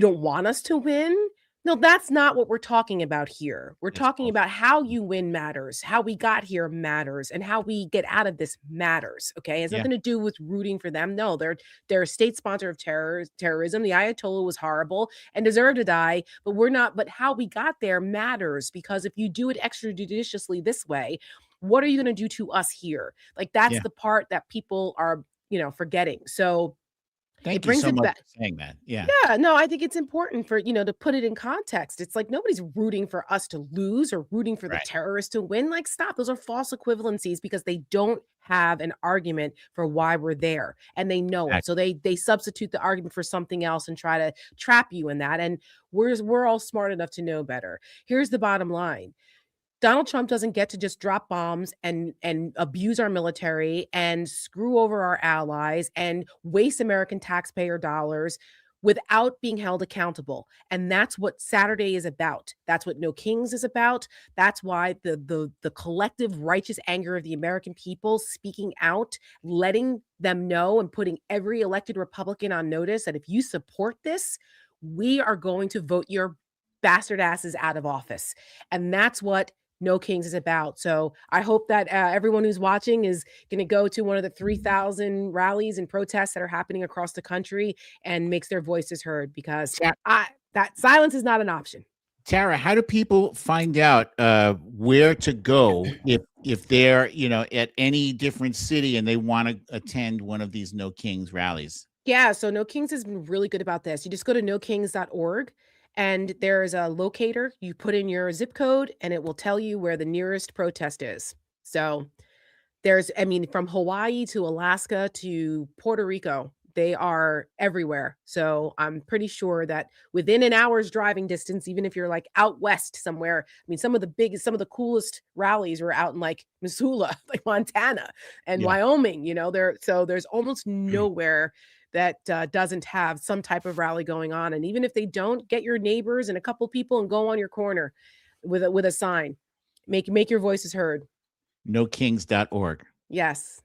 don't want us to win. No, that's not what we're talking about here. We're talking about how you win matters, how we got here matters, and how we get out of this matters. Okay, it has nothing to do with rooting for them. No, they're a state sponsor of terrorism. The Ayatollah was horrible and deserved to die, but we're not. But how we got there matters, because if you do it extrajudiciously this way, what are you going to do to us here? Like that's the part that people are, you know, forgetting. So Thank It you brings so it much back. for saying that. Yeah. Yeah, no, I think it's important for, to put it in context. It's like nobody's rooting for us to lose or rooting for the Right. terrorists to win. Like, stop. Those are false equivalencies because they don't have an argument for why we're there, and they know it. So they substitute the argument for something else and try to trap you in that. And we're all smart enough to know better. Here's the bottom line. Donald Trump doesn't get to just drop bombs and abuse our military and screw over our allies and waste American taxpayer dollars without being held accountable. And that's what Saturday is about. That's what No Kings is about. That's why the collective righteous anger of the American people speaking out, letting them know and putting every elected Republican on notice that if you support this, we are going to vote your bastard asses out of office. And that's what No Kings is about. So I hope that everyone who's watching is going to go to one of the 3,000 rallies and protests that are happening across the country and makes their voices heard, because that silence is not an option. Tara, how do people find out where to go if they're at any different city and they want to attend one of these No Kings rallies? Yeah, so No Kings has been really good about this. You just go to nokings.org. And there's a locator. You put in your zip code and it will tell you where the nearest protest is. So from Hawaii to Alaska to Puerto Rico, they are everywhere. So I'm pretty sure that within an hour's driving distance, even if you're like out west somewhere, some of the coolest rallies were out in like Missoula, like Montana and Wyoming, there's almost nowhere that doesn't have some type of rally going on. And even if they don't, get your neighbors and a couple people and go on your corner with a sign. Make your voices heard. Nokings.org. Yes.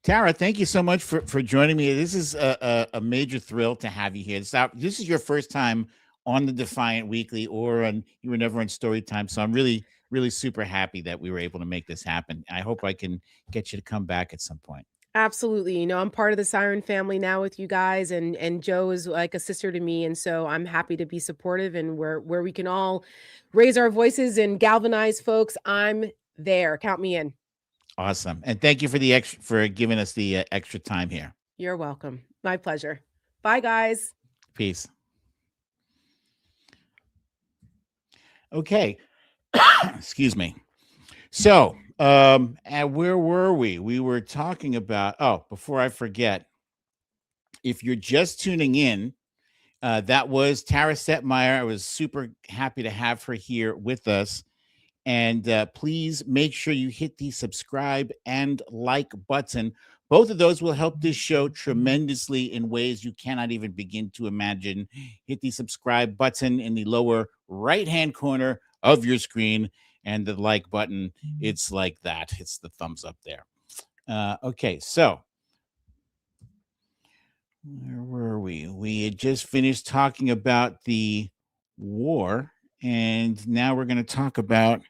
Tara, thank you so much for joining me. This is a major thrill to have you here. This is your first time on the Defiant Weekly you were never on Storytime. So I'm really, really super happy that we were able to make this happen. I hope I can get you to come back at some point. Absolutely. I'm part of the Siren family now with you guys, and Joe is like a sister to me. And so I'm happy to be supportive, and where we can all raise our voices and galvanize folks, I'm there. Count me in. Awesome. And thank you for giving us the extra time here. You're welcome. My pleasure. Bye, guys. Peace. Okay. Excuse me. So, and where were we? We were talking about, before I forget, if you're just tuning in, that was Tara Setmayer. I was super happy to have her here with us. And please make sure you hit the subscribe and like button. Both of those will help this show tremendously in ways you cannot even begin to imagine. Hit the subscribe button in the lower right-hand corner of your screen, and the like button, it's like that. It's the thumbs up there. Okay, so where were we? We had just finished talking about the war, and now we're going to talk about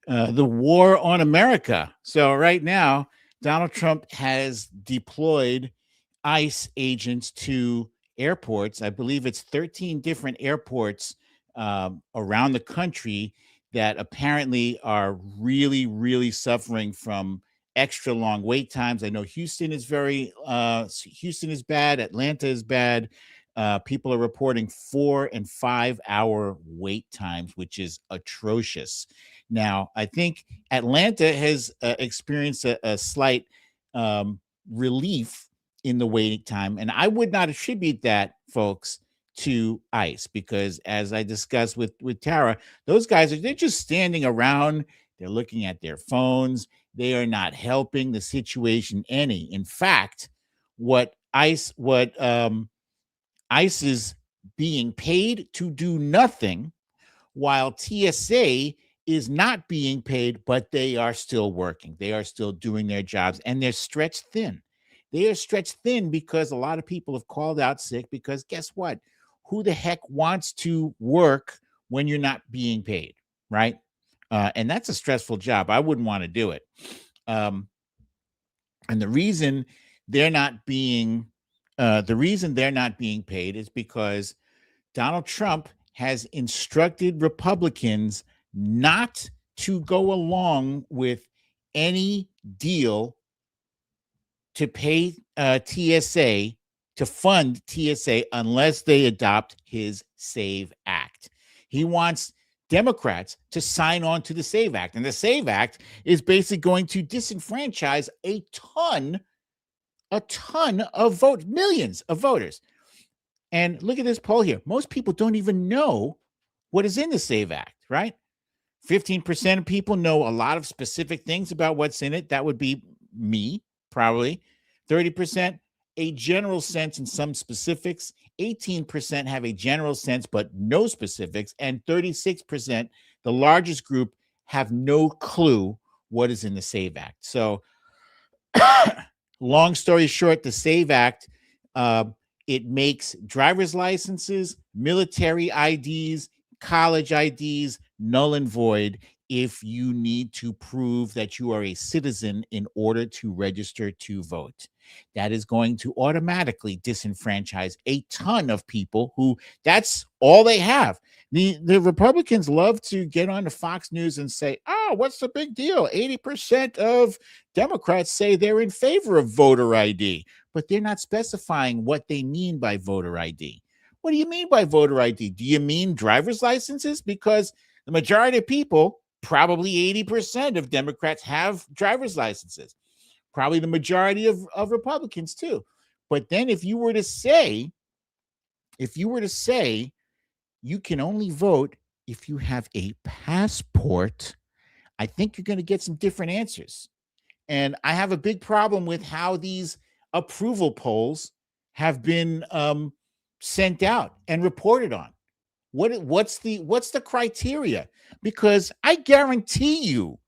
the war on America. So right now, Donald Trump has deployed ICE agents to airports. I believe it's 13 different airports around the country that apparently are really, really suffering from extra long wait times. I know Houston is bad. Atlanta is bad. People are reporting 4 and 5 hour wait times, which is atrocious. Now, I think Atlanta has experienced a slight relief in the waiting time. And I would not attribute that, folks, to ICE, because as I discussed with Tara, those guys they're just standing around. They're looking at their phones. They are not helping the situation any. In fact, ICE is being paid to do nothing, while TSA is not being paid, but they are still working. They are still doing their jobs, and they're stretched thin. They are stretched thin because a lot of people have called out sick, because guess what? Who the heck wants to work when you're not being paid, right? And that's a stressful job. I wouldn't want to do it. And the reason they're not being paid is because Donald Trump has instructed Republicans not to go along with any deal to pay TSA to fund TSA unless they adopt his SAVE Act. He wants Democrats to sign on to the SAVE Act. And the SAVE Act is basically going to disenfranchise a ton of votes, millions of voters. And look at this poll here. Most people don't even know what is in the SAVE Act, right? 15% of people know a lot of specific things about what's in it. That would be me, probably. 30%, a general sense in some specifics. 18% have a general sense, but no specifics. And 36%, the largest group, have no clue what is in the SAVE Act. So long story short, the SAVE Act, it makes driver's licenses, military IDs, college IDs null and void if you need to prove that you are a citizen in order to register to vote. That is going to automatically disenfranchise a ton of people who that's all they have. The Republicans love to get on to Fox News and say, oh, what's the big deal? 80% of Democrats say they're in favor of voter ID, but they're not specifying what they mean by voter ID. What do you mean by voter ID? Do you mean driver's licenses? Because the majority of people, probably 80% of Democrats, have driver's licenses. Probably the majority of Republicans too. But then if you were to say you can only vote if you have a passport, I think you're going to get some different answers. And I have a big problem with how these approval polls have been sent out and reported on. What's the criteria? Because I guarantee you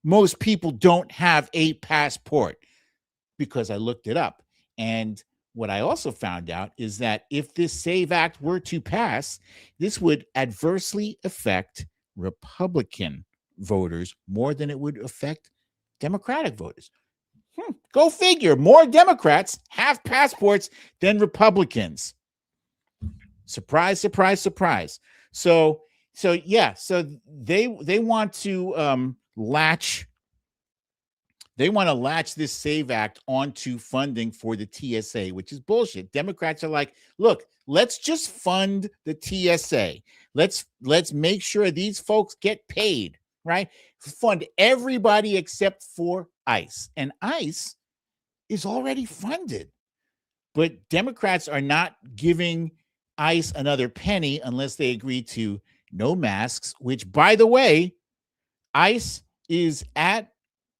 most people don't have a passport, because I looked it up. And what I also found out is that if this SAVE Act were to pass, this would adversely affect Republican voters more than it would affect Democratic voters. Go figure. More Democrats have passports than Republicans. Surprise, surprise, surprise. So they want to latch this SAVE Act onto funding for the TSA, which is bullshit. Democrats are like, look, let's just fund the TSA. Let's make sure these folks get paid, right? Fund everybody except for ICE. And ICE is already funded. But Democrats are not giving ICE another penny unless they agree to no masks, which, by the way, ICE is at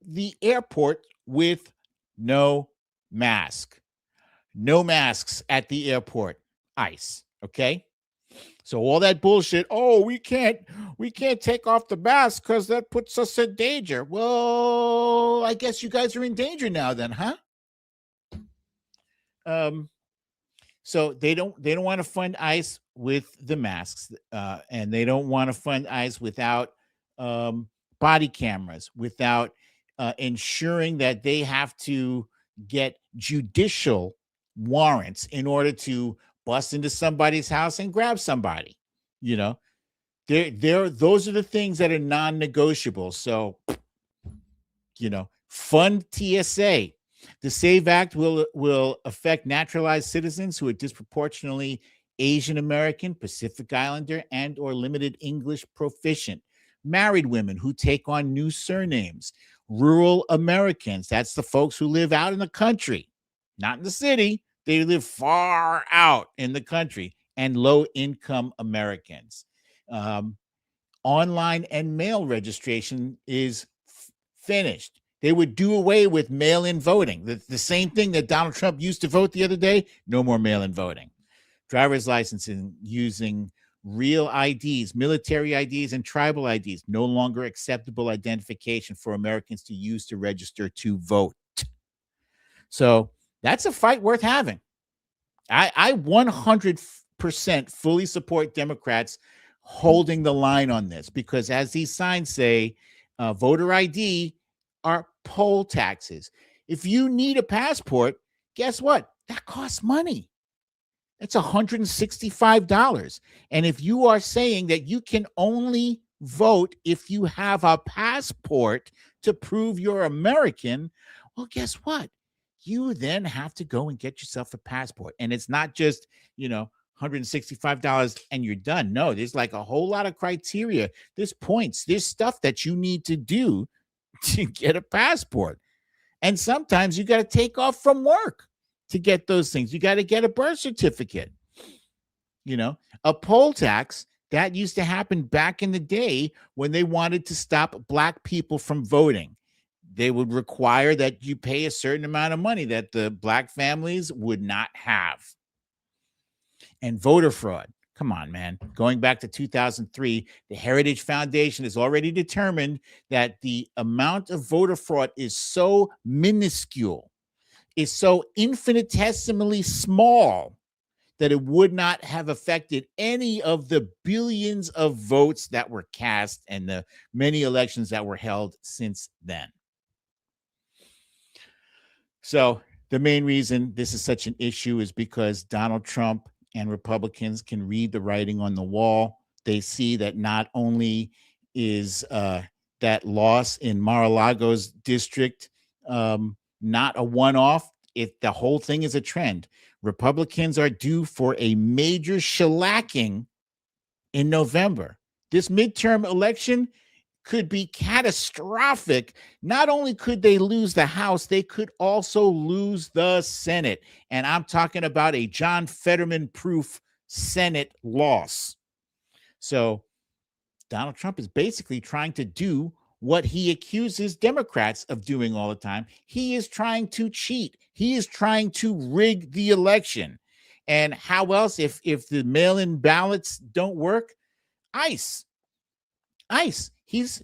the airport with no mask. No masks at the airport, ICE, okay? So all that bullshit, oh, we can't take off the mask because that puts us in danger. Well, I guess you guys are in danger now then, huh? So they don't want to fund ICE with the masks, and they don't want to fund ICE without body cameras, without ensuring that they have to get judicial warrants in order to bust into somebody's house and grab somebody. You know, those are the things that are non-negotiable. So, fund TSA. The SAVE Act will affect naturalized citizens who are disproportionately Asian American, Pacific Islander, and or limited English proficient. Married women who take on new surnames. Rural Americans, that's the folks who live out in the country, not in the city. They live far out in the country. And low-income Americans. Online and mail registration is finished. They would do away with mail-in voting. The same thing that Donald Trump used to vote the other day, no more mail-in voting. Driver's licensing using real IDs, military IDs, and tribal IDs, no longer acceptable identification for Americans to use to register to vote. So that's a fight worth having. I 100% fully support Democrats holding the line on this, because as these signs say, voter ID are poll taxes. If you need a passport, guess what? That costs money. It's $165. And if you are saying that you can only vote if you have a passport to prove you're American, well, guess what? you then have to go and get yourself a passport. And it's not just, $165 and you're done. No, there's like a whole lot of criteria. There's points. There's stuff that you need to do to get a passport. And sometimes you got to take off from work to get those things. You got to get a birth certificate. A poll tax, that used to happen back in the day when they wanted to stop Black people from voting. They would require that you pay a certain amount of money that the Black families would not have. And voter fraud. Come on, man. Going back to 2003, the Heritage Foundation has already determined that the amount of voter fraud is so minuscule, is so infinitesimally small, that it would not have affected any of the billions of votes that were cast and the many elections that were held since then. So the main reason this is such an issue is because Donald Trump and Republicans can read the writing on the wall. They see that not only is that loss in Mar-a-Lago's district not a one-off, the whole thing is a trend. Republicans are due for a major shellacking in November. This midterm election could be catastrophic. Not only could they lose the House, they could also lose the Senate. And I'm talking about a John Fetterman-proof Senate loss. So Donald Trump is basically trying to do what he accuses Democrats of doing all the time. He is trying to cheat. He is trying to rig the election. And how else, if the mail-in ballots don't work? ICE.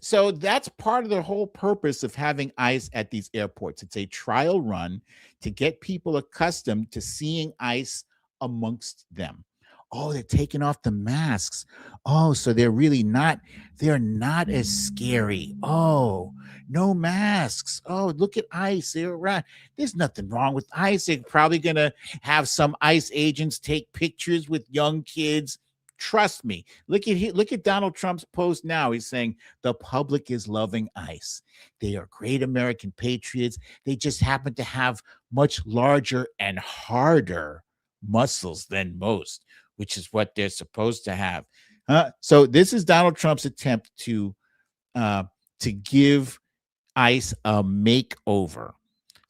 So that's part of the whole purpose of having ICE at these airports. It's a trial run to get people accustomed to seeing ICE amongst them. Oh, they're taking off the masks. Oh, so they're not as scary. Oh, no masks. Oh, look at ICE. They're around. There's nothing wrong with ICE. They're probably going to have some ICE agents take pictures with young kids. Trust me. Look at Donald Trump's post now. He's saying the public is loving ICE. They are great American patriots. They just happen to have much larger and harder muscles than most, which is what they're supposed to have. So this is Donald Trump's attempt to give ICE a makeover,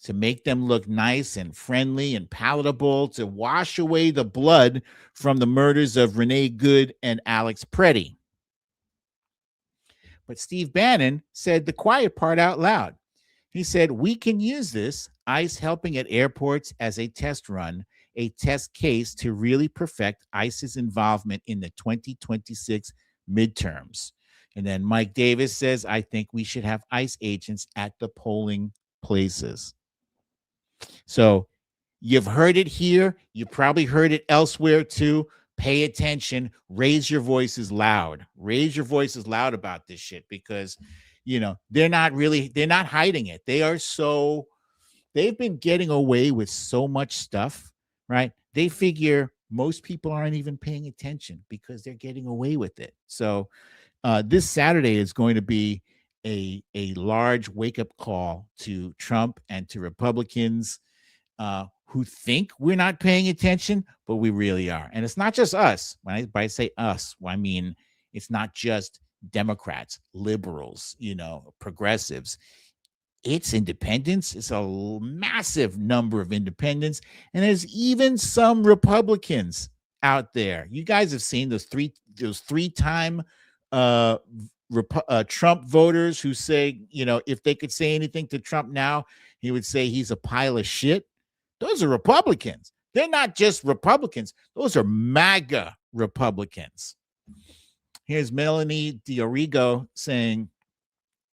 to make them look nice and friendly and palatable, to wash away the blood from the murders of Renee Good and Alex Preddy. But Steve Bannon said the quiet part out loud. He said, we can use this, ICE helping at airports, as a test run, a test case to really perfect ICE's involvement in the 2026 midterms. And then Mike Davis says, I think we should have ICE agents at the polling places. So you've heard it here. You probably heard it elsewhere too. Pay attention. Raise your voices loud. Raise your voices loud about this shit, because, they're not hiding it. They've been getting away with so much stuff, right? They figure most people aren't even paying attention because they're getting away with it. So this Saturday is going to be a large wake-up call to Trump and to Republicans who think we're not paying attention, but we really are. And it's not just us. When I say us, I mean it's not just Democrats, liberals, progressives. It's independents. It's a massive number of independents. And there's even some Republicans out there. You guys have seen those three-time Trump voters who say, if they could say anything to Trump now, he would say he's a pile of shit. Those are Republicans. They're not just Republicans. Those are MAGA Republicans. Here's Melanie D'Origo saying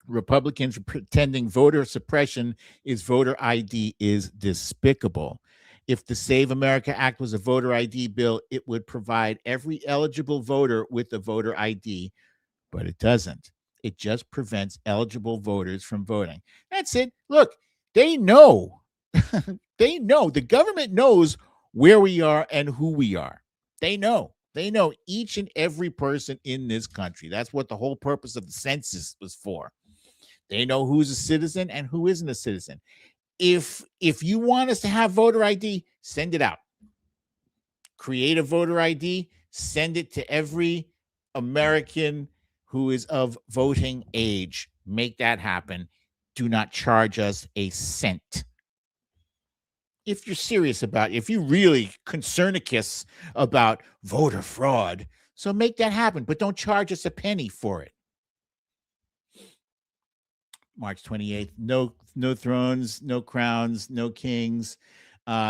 Republicans pretending voter suppression is voter ID is despicable. If the Save America Act was a voter ID bill, it would provide every eligible voter with a voter ID, but it doesn't. It just prevents eligible voters from voting. That's it. Look, they know. They know. The government knows where we are and who we are. They know. They know each and every person in this country. That's what the whole purpose of the census was for. They know who's a citizen and who isn't a citizen. if you want us to have voter ID, send it out. Create a voter ID, send it to every American who is of voting age. Make that happen. Do not charge us a cent. If you're serious about it, if you really concernicus about voter fraud, so make that happen, but don't charge us a penny for it. March 28th, no thrones, no crowns, no kings.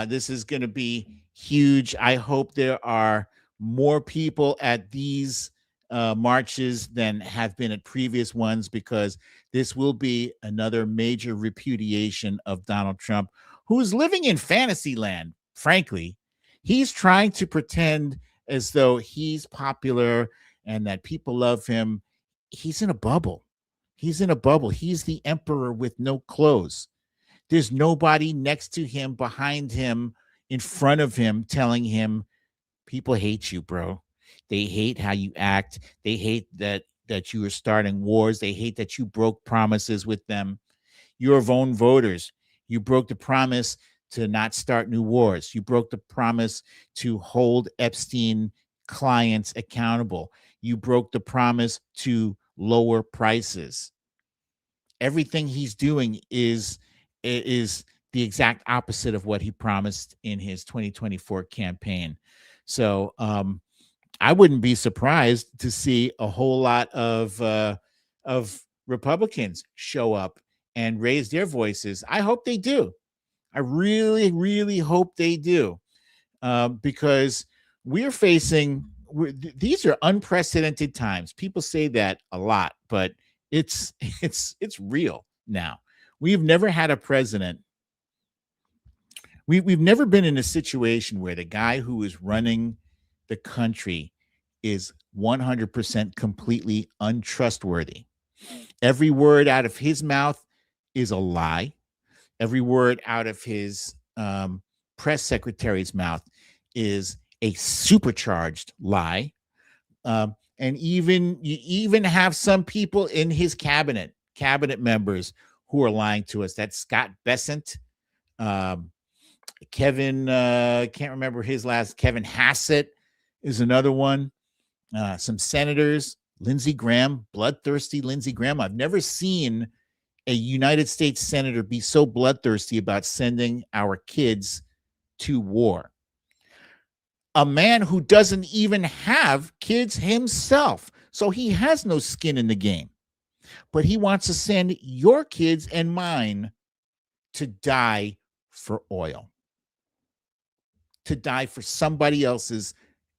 This is going to be huge. I hope there are more people at these marches than have been at previous ones, because this will be another major repudiation of Donald Trump, who is living in fantasy land. Frankly, he's trying to pretend as though he's popular and that people love him. He's in a bubble. He's in a bubble. He's the emperor with no clothes. There's nobody next to him, behind him, in front of him, telling him, people hate you, bro. They hate how you act. They hate that you are starting wars. They hate that you broke promises with them. Your own voters. You broke the promise to not start new wars. You broke the promise to hold Epstein clients accountable. You broke the promise to lower prices. Everything he's doing is the exact opposite of what he promised in his 2024 campaign. So I wouldn't be surprised to see a whole lot of Republicans show up and raise their voices. I hope they do. I really, really hope they do, because we're facing. These are unprecedented times. People say that a lot, but it's real now. We've never had a president. We've never been in a situation where the guy who is running the country is 100% completely untrustworthy. Every word out of his mouth is a lie. Every word out of his press secretary's mouth is a supercharged lie. And you even have some people in his cabinet members who are lying to us. That's Scott Bessent, Kevin, can't remember his last, Kevin Hassett is another one. Some senators, Lindsey Graham, bloodthirsty Lindsey Graham. I've never seen a United States senator be so bloodthirsty about sending our kids to war. A man who doesn't even have kids himself, so he has no skin in the game. But he wants to send your kids and mine to die for oil, to die for somebody else's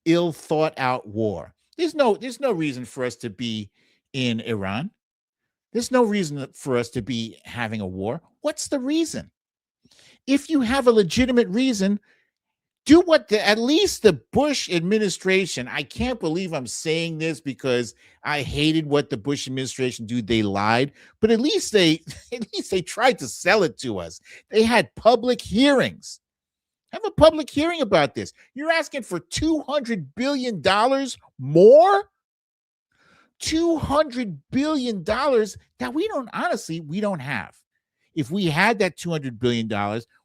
ill thought out war. There's no reason for us to be in Iran. There's no reason for us to be having a war. What's the reason? If you have a legitimate reason, do what at least the Bush administration, I can't believe I'm saying this because I hated what the Bush administration do. They lied, but at least they tried to sell it to us. They had public hearings. Have a public hearing about this. You're asking for $200 billion more? $200 billion that we don't have. If we had that $200 billion,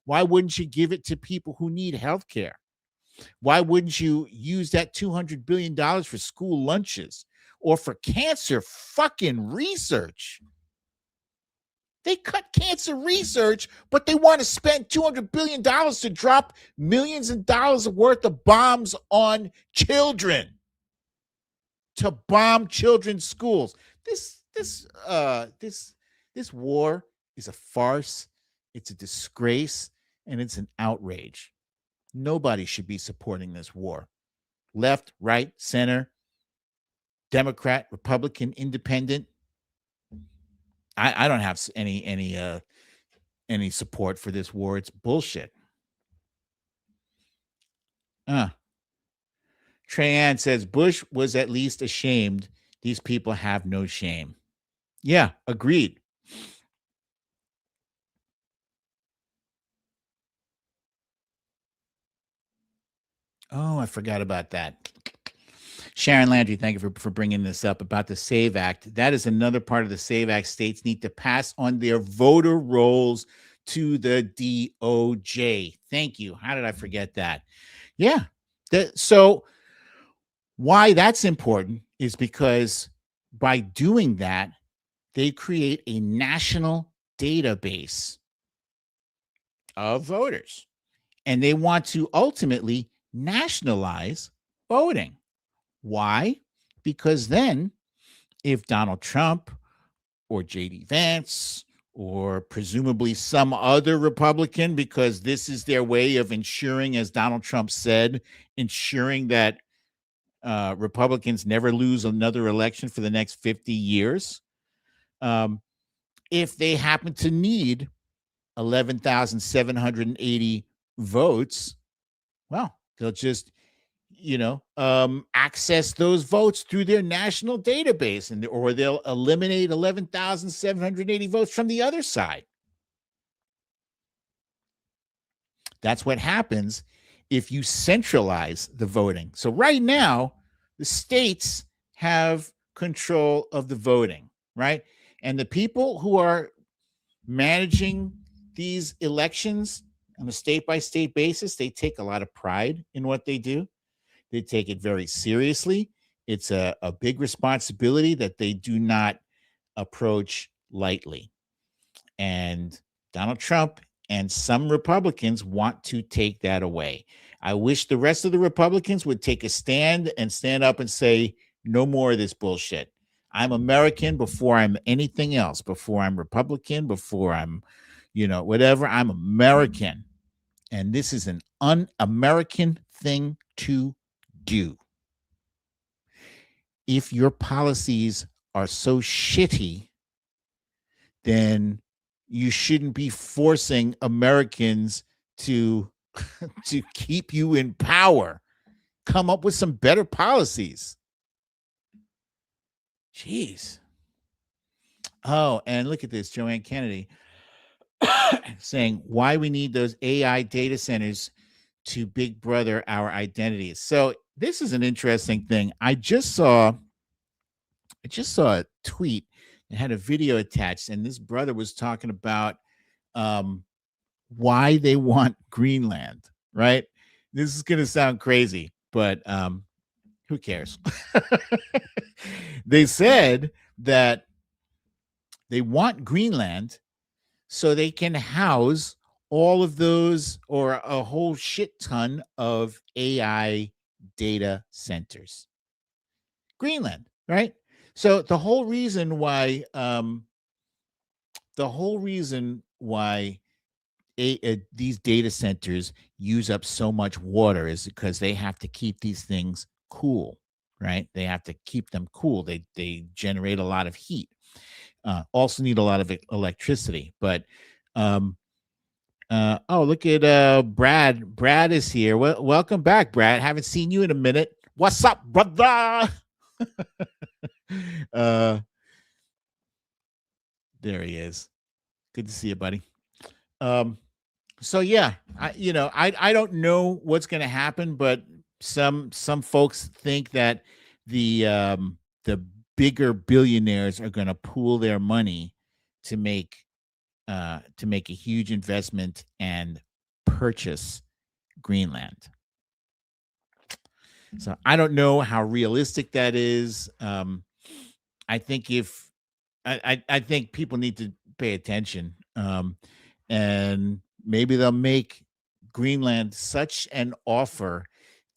why wouldn't you give it to people who need health care? Why wouldn't you use that $200 billion for school lunches or for cancer fucking research? They cut cancer research, but they want to spend $200 billion to drop millions of dollars worth of bombs on children, to bomb children's schools. This war is a farce. It's a disgrace, and it's an outrage. Nobody should be supporting this war. Left, right, center, Democrat, Republican, Independent. I don't have any support for this war. It's bullshit. Trey Ann says Bush was at least ashamed. These people have no shame. Yeah, agreed. Oh, I forgot about that. Sharon Landry, thank you for bringing this up about the SAVE Act. That is another part of the SAVE Act. States need to pass on their voter rolls to the DOJ. Thank you. How did I forget that? Yeah. So why that's important is because by doing that, they create a national database of voters, and they want to ultimately nationalize voting. Why? Because then if Donald Trump or JD Vance or presumably some other Republican, because this is their way of ensuring, as Donald Trump said, ensuring that Republicans never lose another election for the next 50 years. If they happen to need 11,780 votes, well, they'll just, access those votes through their national database, or they'll eliminate 11,780 votes from the other side. That's what happens if you centralize the voting. So right now, the states have control of the voting, right? And the people who are managing these elections on a state-by-state basis, they take a lot of pride in what they do. They take it very seriously. It's a big responsibility that they do not approach lightly. And Donald Trump and some Republicans want to take that away. I wish the rest of the Republicans would take a stand and stand up and say, no more of this bullshit. I'm American before I'm anything else, before I'm Republican, before I'm, whatever. I'm American. And this is an un-American thing to do. If your policies are so shitty, then you shouldn't be forcing Americans to keep you in power. Come up with some better policies. Jeez. Oh, and look at this, Joanne Kennedy saying why we need those AI data centers to big brother our identities. So this is an interesting thing. I just saw a tweet and had a video attached, and this brother was talking about why they want Greenland, right? This is going to sound crazy, but who cares? They said that they want Greenland so they can house all of those, or a whole shit ton of AI data centers. Greenland, right? So the whole reason why these data centers use up so much water is because they have to keep these things cool, right? They have to keep them cool. They generate a lot of heat. Also need a lot of electricity. But look at Brad. Brad is here. Welcome back, Brad. Haven't seen you in a minute. What's up, brother? There he is. Good to see you, buddy. So yeah, I don't know what's going to happen, but some folks think that the bigger billionaires are going to pool their money to make a huge investment and purchase Greenland. So I don't know how realistic that is. I think I think people need to pay attention, and maybe they'll make Greenland such an offer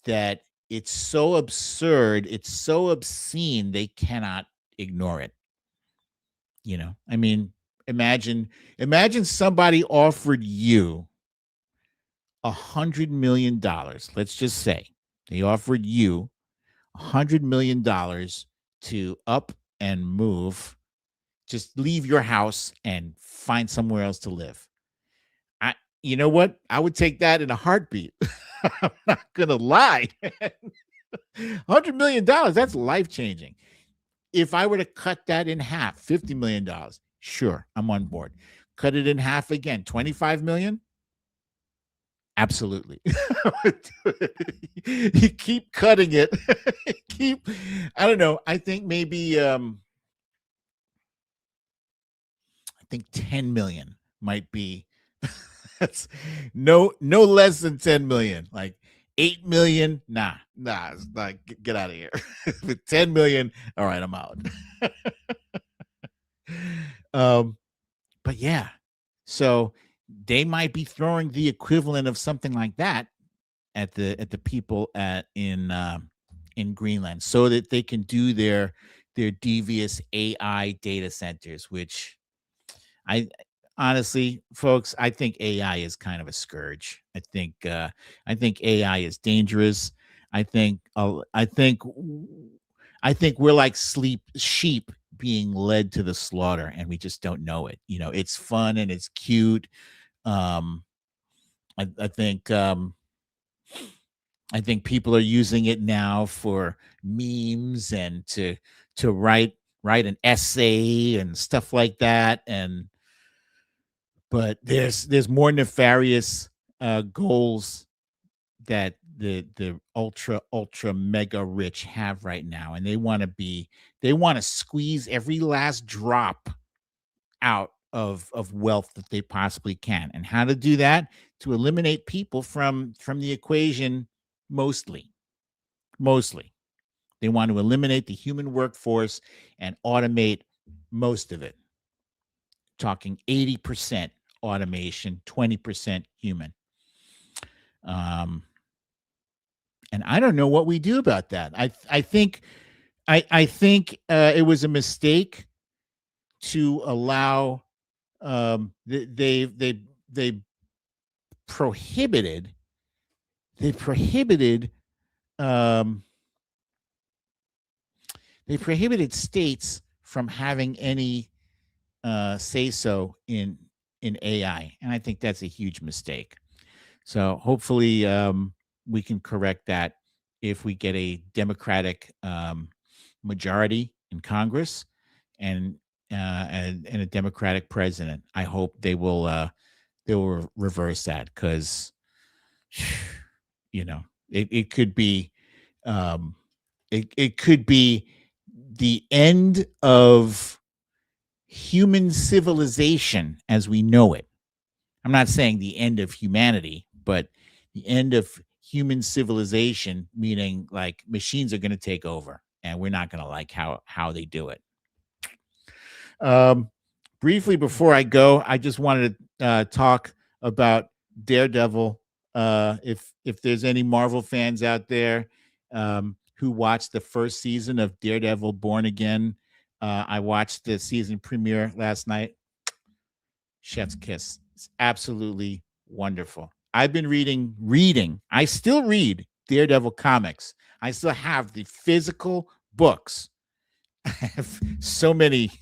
that it's so absurd, it's so obscene, they cannot ignore it. I mean, imagine somebody offered you $100 million. Let's just say they offered you $100 million to up and move, just leave your house and find somewhere else to live. You know what? I would take that in a heartbeat. I'm not gonna lie. $100 million, that's life-changing. If I were to cut that in half, $50 million, sure, I'm on board. Cut it in half again, $25 million? Absolutely. You keep cutting it. I don't know. I think maybe I think 10 million might be That's no less than 10 million. Like 8 million, nah, it's like get out of here. With 10 million, all right, I'm out. But yeah, so they might be throwing the equivalent of something like that at the people in Greenland, so that they can do their devious AI data centers. Which I honestly, folks, I think AI is kind of a scourge. I think AI is dangerous. I think we're like sheep being led to the slaughter, and we just don't know it. It's fun and it's cute. I think people are using it now for memes and to write an essay and stuff like that. But there's more nefarious goals that the ultra mega rich have right now, and they want to squeeze every last drop out of wealth that they possibly can. And how to do that? To eliminate people from the equation. Mostly they want to eliminate the human workforce and automate most of it. Talking 80% automation, 20% human. And I don't know what we do about that. I think it was a mistake to allow they prohibited states from having any say so in AI, and I think that's a huge mistake. So hopefully we can correct that if we get a Democratic majority in Congress and a Democratic president. I hope they will reverse that, because it could be it could be the end of human civilization as we know it. I'm not saying the end of humanity, but the end of human civilization, meaning like machines are going to take over and we're not going to like how they do it. Briefly before I go, I just wanted to talk about Daredevil. If there's any Marvel fans out there who watched the first season of Daredevil Born Again, I watched the season premiere last night. Chef's kiss. It's absolutely wonderful. I've been reading. I still read Daredevil comics. I still have the physical books. I have so many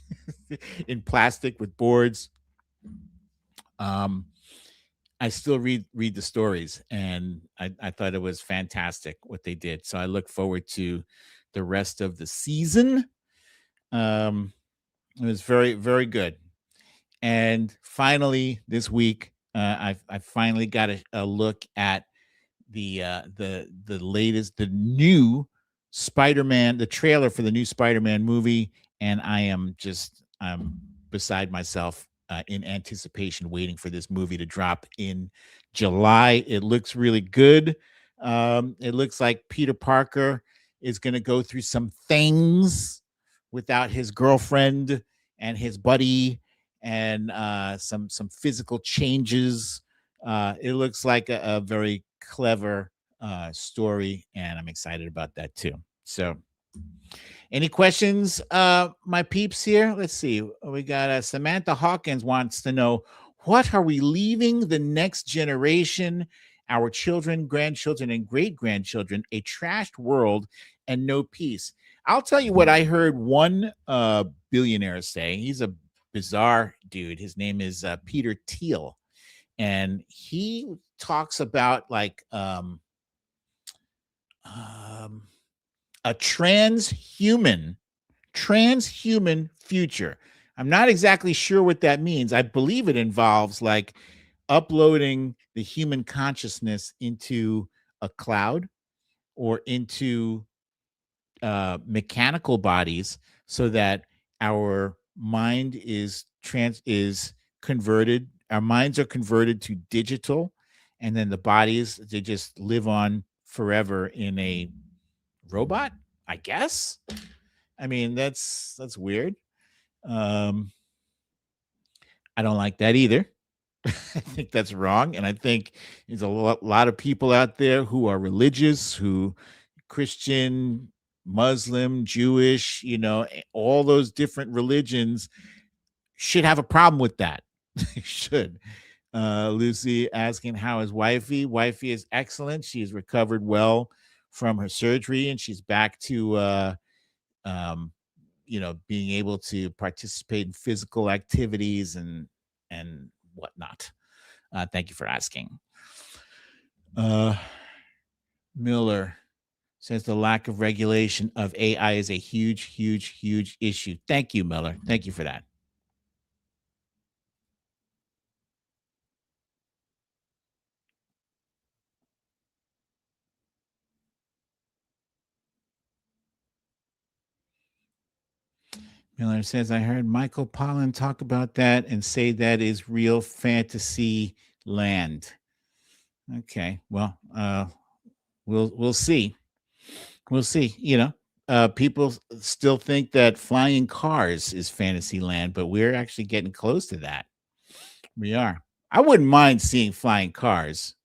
in plastic with boards. I still read the stories, and I thought it was fantastic what they did. So I look forward to the rest of the season. It was very, very good. And finally, this week, I finally got a look at the latest, the new Spider-Man, the trailer for the new Spider-Man movie, and I'm beside myself in anticipation, waiting for this movie to drop in July. It looks really good. It looks like Peter Parker is going to go through some things without his girlfriend and his buddy, and some physical changes. It looks like a very clever story, and I'm excited about that too. So any questions, my peeps here? Let's see. We got Samantha Hawkins wants to know, what are we leaving the next generation, our children, grandchildren, and great-grandchildren? A trashed world and no peace. I'll tell you what I heard one billionaire say. He's a bizarre dude. His name is Peter Thiel. And he talks about like a transhuman future. I'm not exactly sure what that means. I believe it involves like uploading the human consciousness into a cloud or into mechanical bodies, so that our mind is converted, our minds are converted to digital, and then the bodies, they just live on forever in a robot, I guess. I mean, that's weird. I don't like that either. I think that's wrong. And I think there's a lot of people out there who are religious, who Christian, Muslim, Jewish, all those different religions should have a problem with that. They should. Lucy asking, how is wifey? Wifey is excellent. She has recovered well from her surgery, and she's back to being able to participate in physical activities and whatnot. Thank you for asking. Miller says the lack of regulation of AI is a huge, huge, huge issue. Thank you, Miller. Thank you for that. Miller says, I heard Michael Pollan talk about that and say that is real fantasy land. Okay, well, we'll see. We'll see. People still think that flying cars is fantasy land, but we're actually getting close to that. We are. I wouldn't mind seeing flying cars.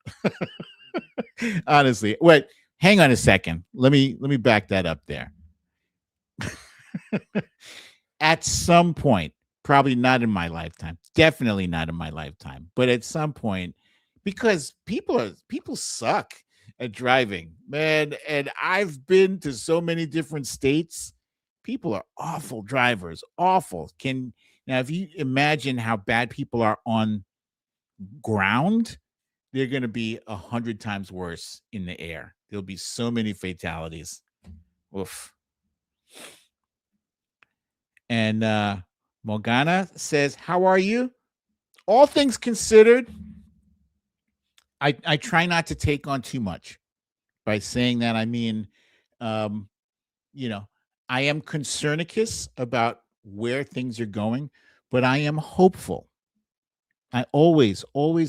Honestly. Wait, hang on a second. Let me back that up there. At some point, probably not in my lifetime, definitely not in my lifetime, but at some point, because people suck at driving, man. And I've been to so many different states. People are awful drivers, awful. Now, if you imagine how bad people are on ground, they're going to be 100 times worse in the air. There'll be so many fatalities. Oof. And Morgana says, how are you? All things considered, I try not to take on too much. By saying that, I mean, I am concernicus about where things are going, but I am hopeful. I always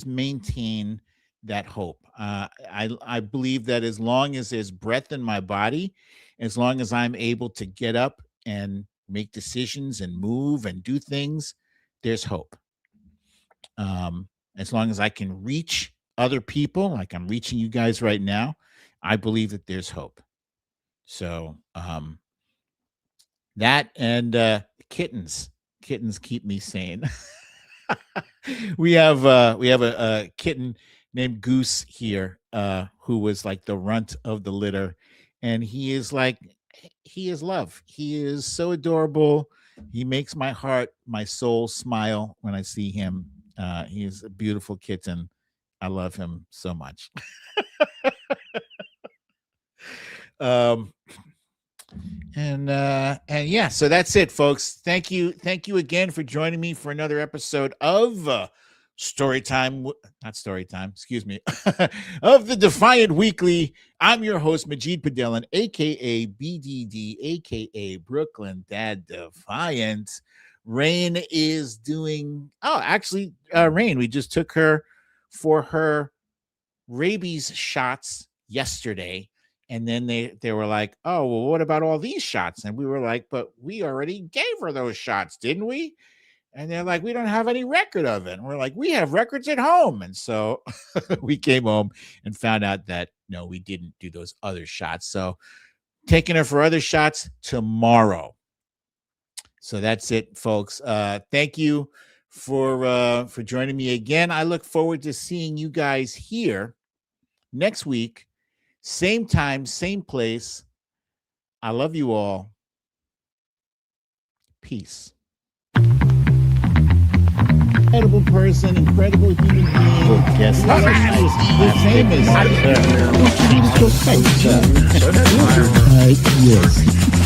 maintain that hope. I believe that as long as there's breath in my body, as long as I'm able to get up and make decisions and move and do things, there's hope. As long as I can reach other people, like I'm reaching you guys right now, I believe that there's hope. So that and kittens keep me sane. we have a kitten named Goose here, who was like the runt of the litter, and he is love. He is so adorable. He makes my heart, my soul smile when I see him. He is a beautiful kitten. I love him so much. And yeah, so that's it, folks. Thank you again for joining me for another episode of of the Defiant Weekly. I'm your host, Majid Padelin, aka BDD, aka Brooklyn Dad Defiant. Rain is doing Rain, we just took her for her rabies shots yesterday, and then they were like, oh, well, what about all these shots? And we were like, but we already gave her those shots, didn't we? And they're like, we don't have any record of it. And we're like, we have records at home. And so we came home and found out that no, we didn't do those other shots. So taking her for other shots tomorrow. So that's it, folks. Thank you for joining me again. I look forward to seeing you guys here next week. Same time, same place. I love you all. Peace. Incredible person, incredible human being. Yes, famous. Yes.